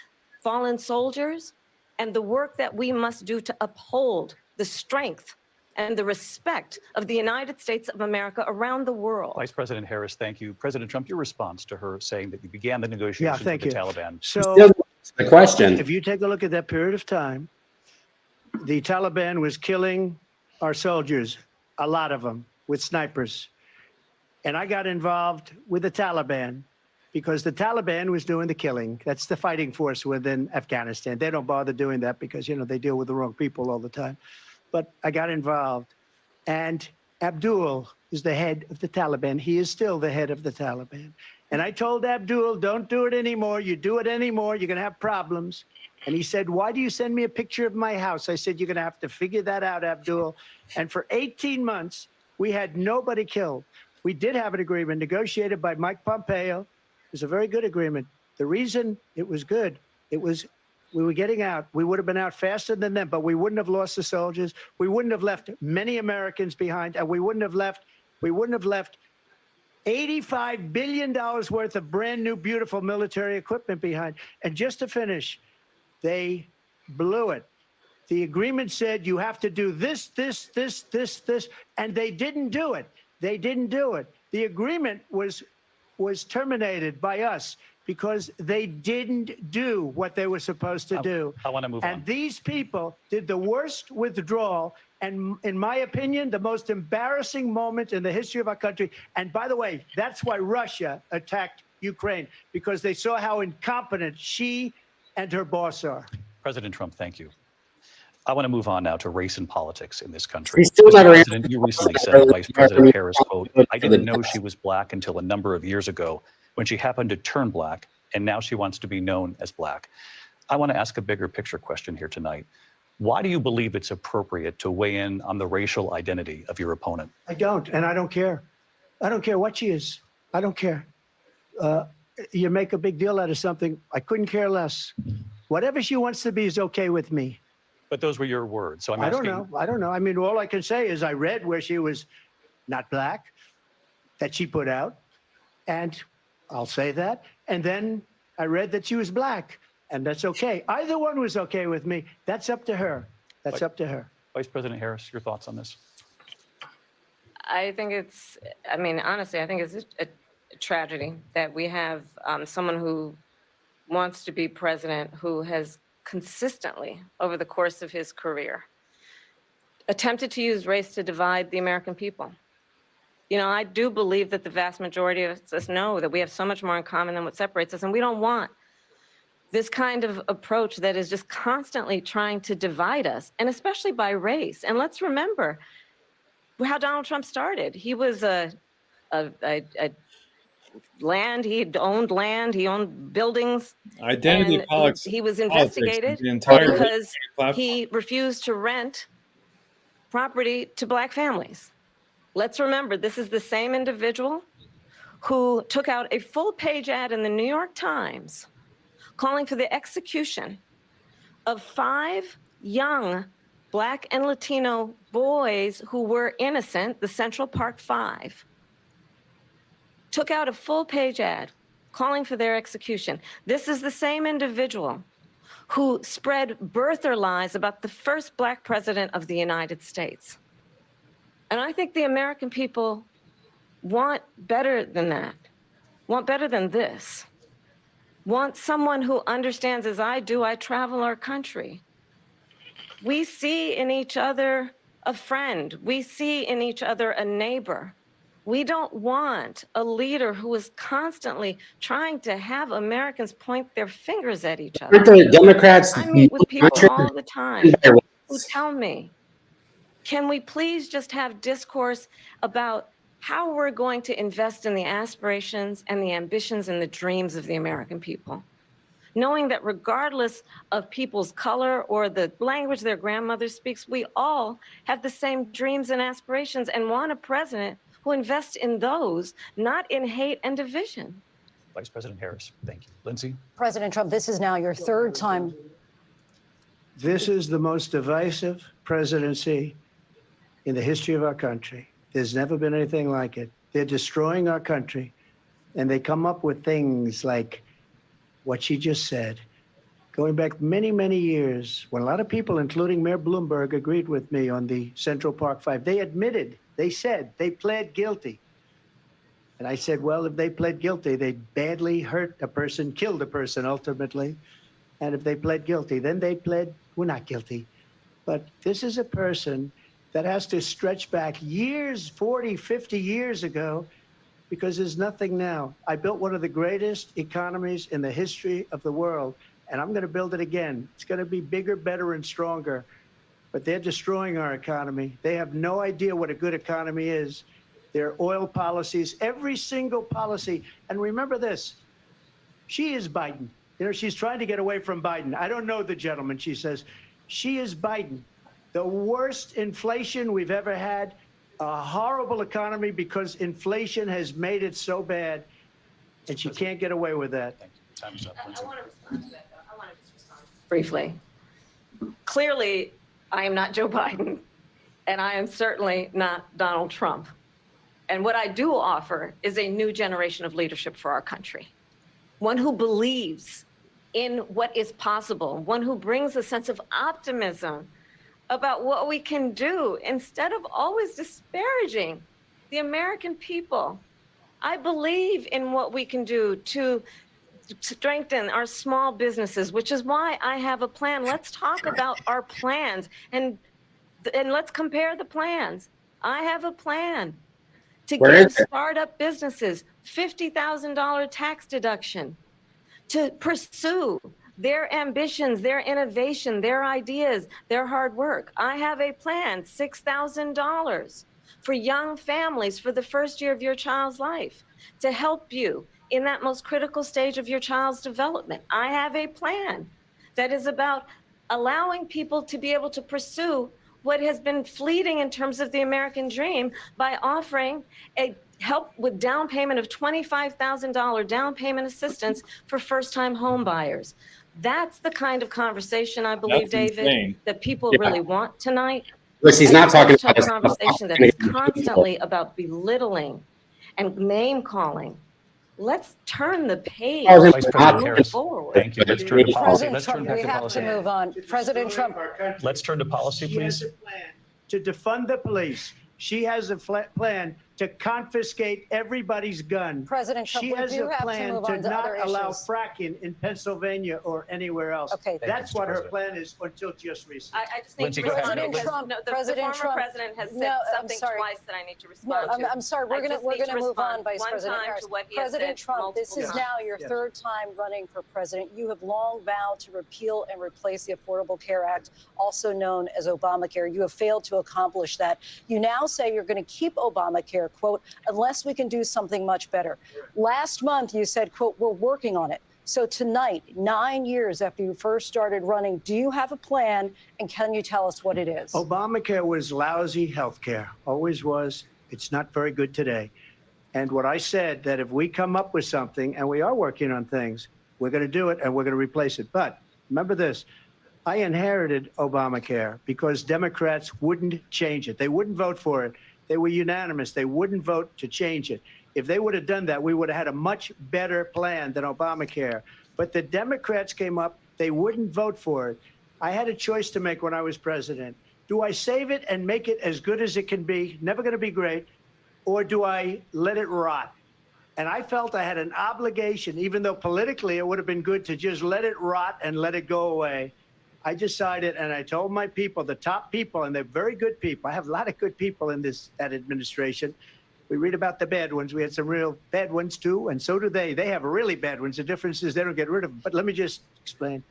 fallen soldiers, and the work that we must do to uphold the strength and the respect of the United States of America around the world. Vice President Harris, thank you. President Trump, your response to her saying that you began the negotiations with the Taliban. So The question. if you take a look at that period of time, the Taliban was killing our soldiers, a lot of them, with snipers. And I got involved with the Taliban because the Taliban was doing the killing. That's the fighting force within Afghanistan. They don't bother doing that because, you know, they deal with the wrong people all the time. But I got involved. And Abdul is the head of the Taliban. He is still the head of the Taliban. And I told Abdul, don't do it anymore. You do it anymore, you're going to have problems. And he said, why do you send me a picture of my house? I said, you're going to have to figure that out, Abdul. And for 18 months, we had nobody killed. We did have an agreement negotiated by Mike Pompeo. It was a very good agreement. The reason it was good, it was we were getting out. We would have been out faster than them, but we wouldn't have lost the soldiers. We wouldn't have left many Americans behind, and we wouldn't have left $85 billion worth of brand new, beautiful military equipment behind. And just to finish, they blew it. The agreement said you have to do this, and they didn't do it. They didn't do it. The agreement was terminated by us because they didn't do what they were supposed to do. I want to move on. And these people did the worst withdrawal, and in my opinion, the most embarrassing moment in the history of our country. And by the way, that's why Russia attacked Ukraine, because they saw how incompetent she and her boss are. President Trump, thank you. I want to move on now to race and politics in this country. He's still Mr. never President, you recently said, Vice President Harris, quote, I didn't know she was black until a number of years ago when she happened to turn black, and now she wants to be known as black. I want to ask a bigger picture question here tonight. Why do you believe it's appropriate to weigh in on the racial identity of your opponent? I don't, and I don't care. I don't care what she is. I don't care. You make a big deal out of something. I couldn't care less. Whatever she wants to be is okay with me. But those were your words. So I'm I asking. don't know. I mean, all I can say is I read where she was not black, that she put out, and I'll say that. And then I read that she was black, and that's okay. Either one was okay with me. That's up to her. That's up to her. Vice President Harris, your thoughts on this? I think it's, I mean, honestly, I think it's a tragedy that we have someone who wants to be president who has consistently, over the course of his career, attempted to use race to divide the American people. You know, I do believe that the vast majority of us know that we have so much more in common than what separates us, and we don't want this kind of approach that is just constantly trying to divide us, and especially by race. And let's remember how Donald Trump started. He was land, he owned buildings. Identity and politics. He was investigated the entire because platform. he refused to rent property to black families. Let's remember, this is the same individual who took out a full-page ad in the New York Times calling for the execution of 5 young Black and Latino boys who were innocent, the Central Park 5. Took out a full-page ad calling for their execution. This is the same individual who spread birther lies about the first Black president of the United States. And I think the American people want better than that, want better than this, want someone who understands, as I do, I travel our country. We see in each other a friend. We see in each other a neighbor. We don't want a leader who is constantly trying to have Americans point their fingers at each other. Aren't the Democrats? I meet with people all the time who tell me, can we please just have discourse about how we're going to invest in the aspirations and the ambitions and the dreams of the American people? Knowing that regardless of people's color or the language their grandmother speaks, we all have the same dreams and aspirations and want a president who invests in those, not in hate and division. Vice President Harris, thank you. Lindsay? President Trump, this is now your third time. This is the most divisive presidency in the history of our country. There's never been anything like it. They're destroying our country, and they come up with things like what she just said. Going back many, many years, when a lot of people, including Mayor Bloomberg, agreed with me on the Central Park Five, they admitted, they said, they pled guilty. And I said, well, if they pled guilty, they badly hurt a person, killed a person ultimately. And if they pled guilty, then they pled, we're not guilty. But this is a person that has to stretch back years, 40, 50 years ago, because there's nothing now. I built one of the greatest economies in the history of the world, and I'm going to build it again. It's going to be bigger, better, and stronger. But they're destroying our economy. They have no idea what a good economy is. Their oil policies, every single policy. And remember this, she is Biden. You know, she's trying to get away from Biden. I don't know the gentleman, she says. She is Biden. The worst inflation we've ever had, a horrible economy because inflation has made it so bad, and she can't get away with that. Thank you. Time's up. I want to respond to that, though. I want to just respond briefly. Clearly, I am not Joe Biden, and I am certainly not Donald Trump. And what I do offer is a new generation of leadership for our country. One who believes in what is possible, one who brings a sense of optimism about what we can do instead of always disparaging the American people. I believe in what we can do to strengthen our small businesses, which is why I have a plan. Let's talk about our plans and let's compare the plans. I have a plan to give startup businesses $50,000 tax deduction to pursue their ambitions, their innovation, their ideas, their hard work. I have a plan, $6,000 for young families for the first year of your child's life to help you in that most critical stage of your child's development. I have a plan that is about allowing people to be able to pursue what has been fleeting in terms of the American dream by offering a help with down payment of $25,000 down payment assistance for first-time home buyers. That's the kind of conversation I believe, That's David, insane. that people really want tonight. But she's not talking about about a conversation that is constantly about belittling and name calling. Let's turn the page Vice President and move Harris, forward. thank you. Let's turn to policy. President Let's turn Trump, back we to have policy. to move on. President Trump, Let's turn to policy, She has please. a plan to defund the police. She has a plan to confiscate everybody's gun. President Trump, She we has do a have to plan move to on to not other allow issues. fracking in Pennsylvania or anywhere else. Okay. That's Thank you, what Mr. her plan is until just recently. I just need Lindsay, to go ahead. respond President because Trump, the President former Trump. president has said No, I'm something sorry. twice that I need to No, respond to. I'm sorry. I We're just gonna need to move on, respond Vice one President time Harris. to what he has President said Trump, this is multiple now your Yes. third time running for president. You have long vowed to repeal and replace the Affordable Care Act, also known as Obamacare. You have failed to accomplish that. You now say you're going to keep Obamacare, quote, unless we can do something much better. Last month, you said, quote, we're working on it. So tonight, 9 years after you first started running, do you have a plan, and can you tell us what it is? Obamacare was lousy health care, always was. It's not very good today. And what I said, that if we come up with something, and we are working on things, we're going to do it and we're going to replace it. But remember this, I inherited Obamacare because Democrats wouldn't change it. They wouldn't vote for it. They were unanimous. They wouldn't vote to change it. If they would have done that, we would have had a much better plan than Obamacare. But the Democrats came up, they wouldn't vote for it. I had a choice to make when I was president. Do I save it and make it as good as it can be, never going to be great, or do I let it rot? And I felt I had an obligation, even though politically it would have been good to just let it rot and let it go away. I decided, and I told my people, the top people, and they're very good people. I have a lot of good people in that administration. We read about the bad ones. We had some real bad ones too, and so do they. They have really bad ones. The difference is they don't get rid of them. But let me just explain.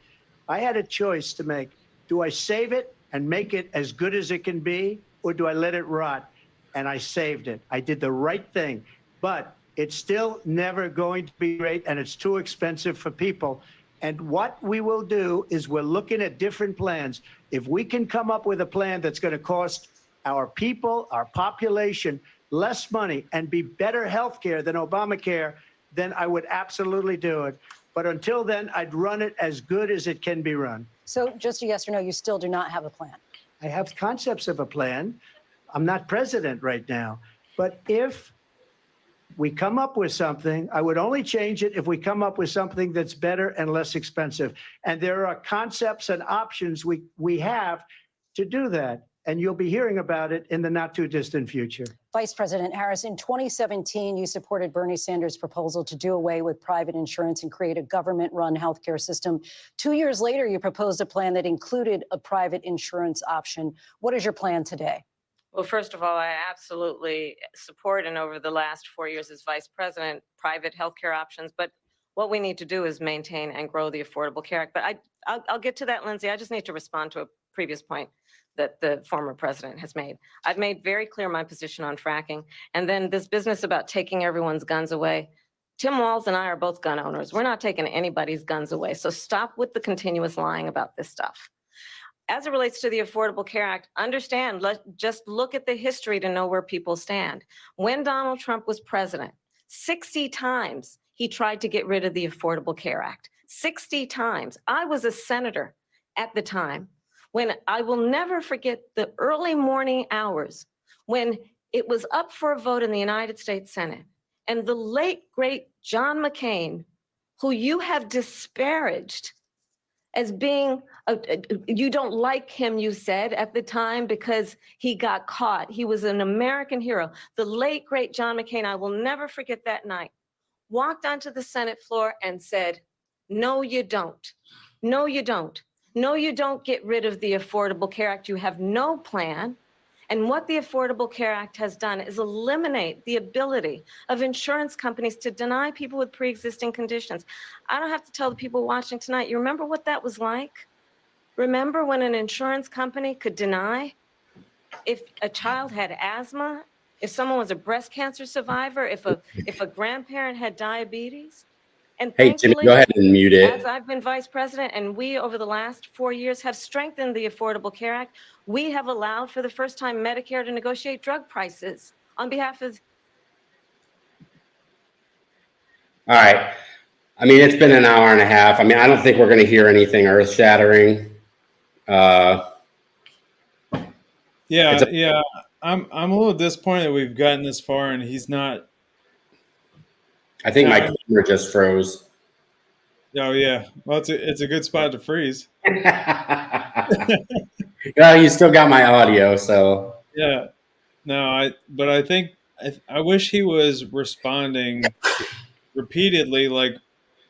I had a choice to make. Do I save it and make it as good as it can be, or do I let it rot? And I saved it. I did the right thing. But it's still never going to be great, and it's too expensive for people. And what we will do is we're looking at different plans. If we can come up with a plan that's going to cost our people, our population, less money and be better health care than Obamacare, then I would absolutely do it. But until then, I'd run it as good as it can be run. So just a yes or no, you still do not have a plan. I have concepts of a plan. I'm not president right now. But if we come up with something, I would only change it if we come up with something that's better and less expensive. And there are concepts and options we have to do that. And you'll be hearing about it in the not too distant future. Vice President Harris, in 2017, you supported Bernie Sanders' proposal to do away with private insurance and create a government-run healthcare system. 2 years later, you proposed a plan that included a private insurance option. What is your plan today? Well, first of all, I absolutely support, and over the last 4 years as vice president, private healthcare options. But what we need to do is maintain and grow the Affordable Care Act. But I'll get to that, Lindsay. I just need to respond to a previous point that the former president has made. I've made very clear my position on fracking. And then this business about taking everyone's guns away. Tim Walz and I are both gun owners. We're not taking anybody's guns away. So stop with the continuous lying about this stuff. As it relates to the Affordable Care Act, understand, just look at the history to know where people stand. When Donald Trump was president, 60 times he tried to get rid of the Affordable Care Act. 60 times. I was a senator at the time. When I will never forget the early morning hours when it was up for a vote in the United States Senate, and the late, great John McCain, who you have disparaged as being, you don't like him, you said at the time, because he got caught. He was an American hero. The late, great John McCain, I will never forget that night, walked onto the Senate floor and said, no, you don't. No, you don't. No, you don't get rid of the Affordable Care Act. You have no plan. And what the Affordable Care Act has done is eliminate the ability of insurance companies to deny people with pre-existing conditions. I don't have to tell the people watching tonight, you remember what that was like? Remember when an insurance company could deny if a child had asthma, if someone was a breast cancer survivor, if a grandparent had diabetes? And Hey, Jimmy, go ahead and mute as it. I've been vice president, and we over the last 4 years have strengthened the Affordable Care Act, we have allowed for the first time Medicare to negotiate drug prices on behalf of. All right. I mean, it's been an hour and a half. I mean, I don't think we're going to hear anything earth shattering. Yeah. I'm a little disappointed that we've gotten this far and he's not. I think my camera just froze. Oh yeah. Well, it's a good spot to freeze. Well, you still got my audio, so. Yeah. No, I think I wish he was responding repeatedly, like,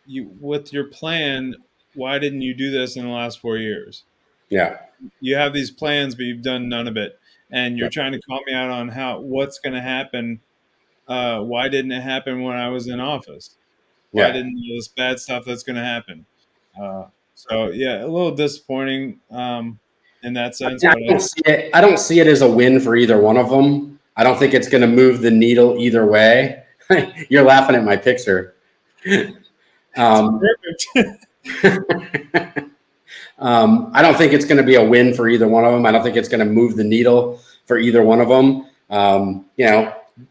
you with your plan. Why didn't you do this in the last 4 years? Yeah. You have these plans, but you've done none of it, and you're trying to call me out on what's going to happen. Why didn't it happen when I was in office? Why didn't this bad stuff that's going to happen? So yeah, a little disappointing in that sense. I don't see it as a win for either one of them. I don't think it's going to move the needle either way. You're laughing at my picture. Perfect. I don't think it's going to be a win for either one of them. I don't think it's going to move the needle for either one of them.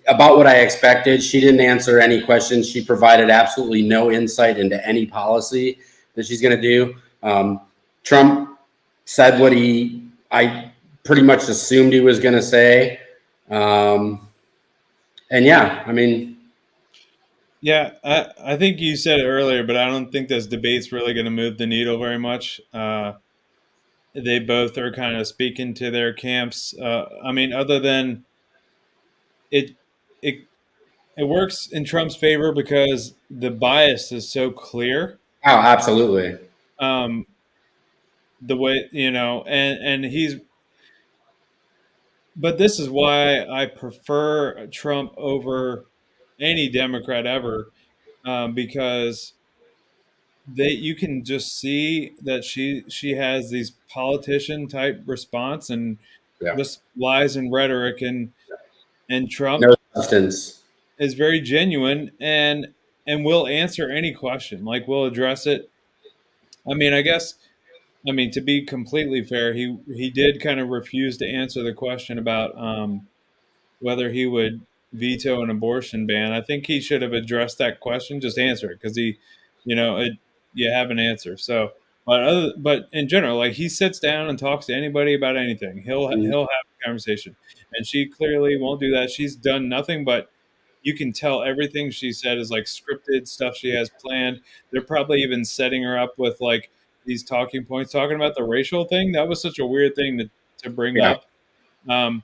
About what I expected, she didn't answer any questions. She provided absolutely no insight into any policy that she's going to do. Trump said what I pretty much assumed he was going to say. And yeah, I mean, Yeah, I think you said it earlier, but I don't think this debate's really going to move the needle very much. They both are kind of speaking to their camps. I mean, other than it, it it works in Trump's favor because the bias is so clear. Oh, absolutely. Um, the way and he's, but this is why I prefer Trump over any Democrat ever, because you can just see that she has these politician type response and Yeah. just lies and rhetoric, and Trump No substance. is very genuine and will answer any question, like we'll address it. I mean, to be completely fair, he did kind of refuse to answer the question about whether he would veto an abortion ban. I think he should have addressed that question, just answer it, because you have an answer. So, but in general, like, he sits down and talks to anybody about anything. He'll have a conversation, and she clearly won't do that. She's done nothing but. You can tell everything she said is like scripted stuff she has planned. They're probably even setting her up with like these talking points, talking about the racial thing. That was such a weird thing to bring Yeah. up.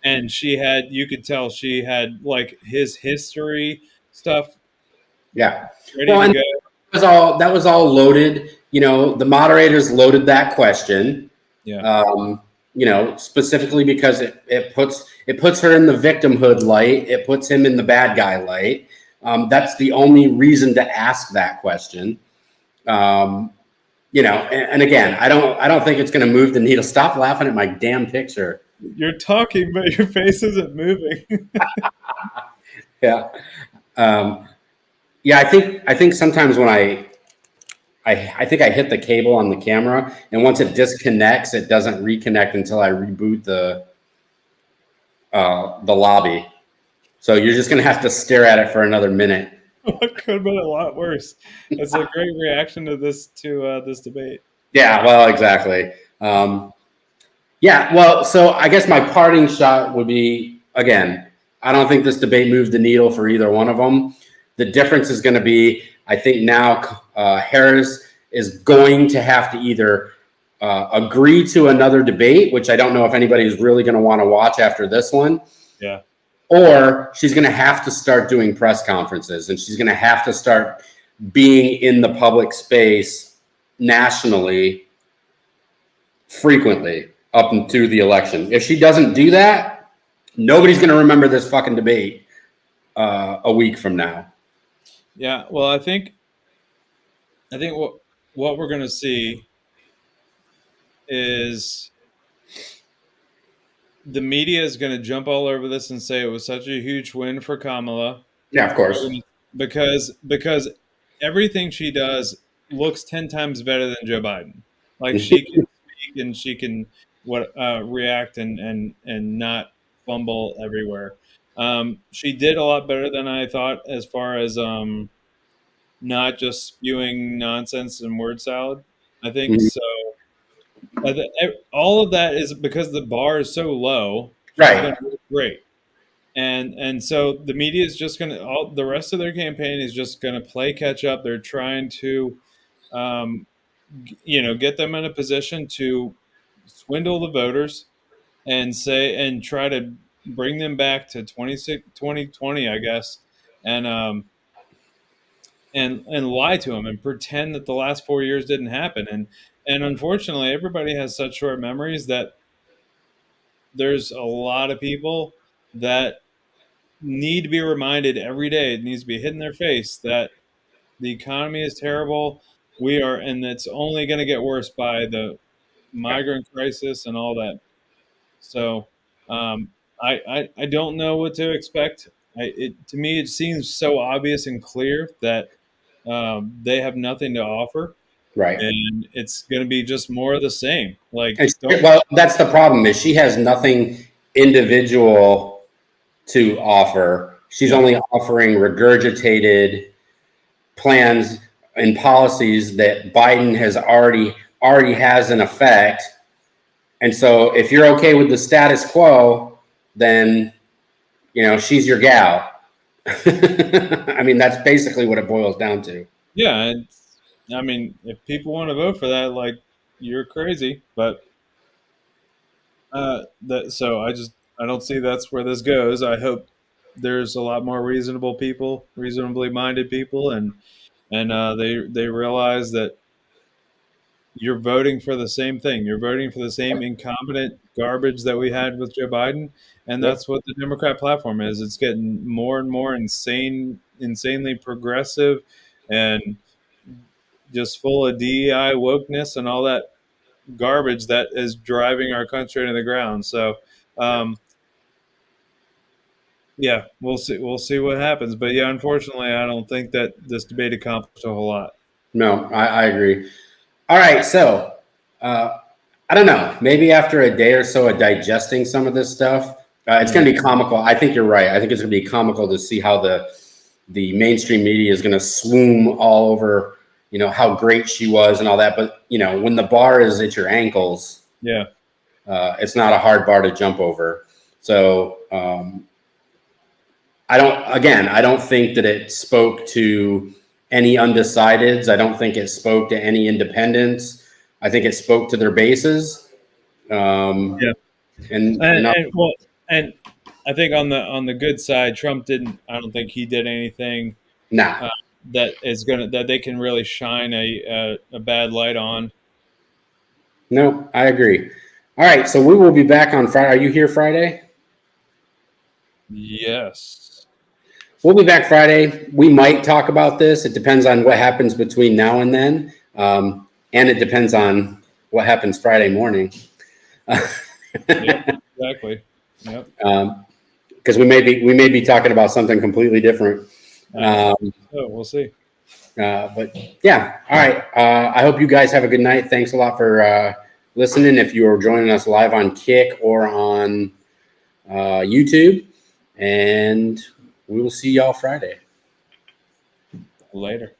And you could tell she had like his history stuff Yeah. ready Well, to and go. that was all loaded. The moderators loaded that question. Yeah. Specifically because it puts her in the victimhood light. It puts him in the bad guy light. That's the only reason to ask that question. And again, I don't think it's going to move the needle. Stop laughing at my damn picture. You're talking, but your face isn't moving. Yeah. Yeah, I think sometimes when I think I hit the cable on the camera, and once it disconnects, it doesn't reconnect until I reboot the lobby. So you're just gonna have to stare at it for another minute. It could have been a lot worse. It's a great reaction to this debate. Yeah, well, exactly. Yeah, well, so I guess my parting shot would be, again, I don't think this debate moved the needle for either one of them. The difference is going to be, I think now Harris is going to have to either agree to another debate, which I don't know if anybody is really going to want to watch after this one. Yeah. Or she's going to have to start doing press conferences, and she's going to have to start being in the public space nationally frequently up into the election. If she doesn't do that, nobody's going to remember this fucking debate a week from now. Yeah, well, I think what we're going to see is the media is going to jump all over this and say it was such a huge win for Kamala. Yeah, of course. Because everything she does looks 10 times better than Joe Biden. Like, she can speak and she can react and not fumble everywhere. She did a lot better than I thought, as far as not just spewing nonsense and word salad. I think so. All of that is because the bar is so low. Right. Great. And so the media is just the rest of their campaign is just going to play catch up. They're trying to, get them in a position to swindle the voters and try to bring them back to 2020, I guess, and lie to them and pretend that the last 4 years didn't happen. And unfortunately, everybody has such short memories that there's a lot of people that need to be reminded every day. It needs to be hit in their face that the economy is terrible. And it's only going to get worse by the migrant crisis and all that. So I don't know what to expect. To me, it seems so obvious and clear that they have nothing to offer. Right. And it's going to be just more of the same. Like, well, that's the problem, is she has nothing individual to offer. She's only offering regurgitated plans and policies that Biden has already has in effect. And so if you're okay with the status quo, then, she's your gal. I mean, that's basically what it boils down to. Yeah, and I mean, if people want to vote for that, like, you're crazy. But so I don't see that's where this goes. I hope there's a lot more reasonable people, reasonably minded people, and they realize that you're voting for the same thing. You're voting for the same incompetent garbage that we had with Joe Biden, and Yep. that's what the Democrat platform is. It's getting more and more insanely progressive, and just full of DEI wokeness and all that garbage that is driving our country into the ground. So, yeah, we'll see. We'll see what happens. But yeah, unfortunately, I don't think that this debate accomplished a whole lot. No, I agree. All right, so I don't know. Maybe after a day or so of digesting some of this stuff, it's going to be comical. I think you're right. I think it's going to be comical to see how the mainstream media is going to swoon all over, how great she was and all that. But when the bar is at your ankles, Yeah, it's not a hard bar to jump over. So I don't think that it spoke to any undecideds. I don't think it spoke to any independents. I think it spoke to their bases. yeah, And and I think on the good side, Trump didn't. I don't think he did anything nah, that they can really shine a bad light on. no, I agree. All right, so we will be back on Friday. Are you here Friday? Yes. We'll be back Friday. We might talk about this. It depends on what happens between now and then, and it depends on what happens Friday morning. Yep, exactly. Yep. Because we may be talking about something completely different. So we'll see. But yeah, all right. I hope you guys have a good night. Thanks a lot for listening. If you are joining us live on Kick or on YouTube, and we will see y'all Friday. Later.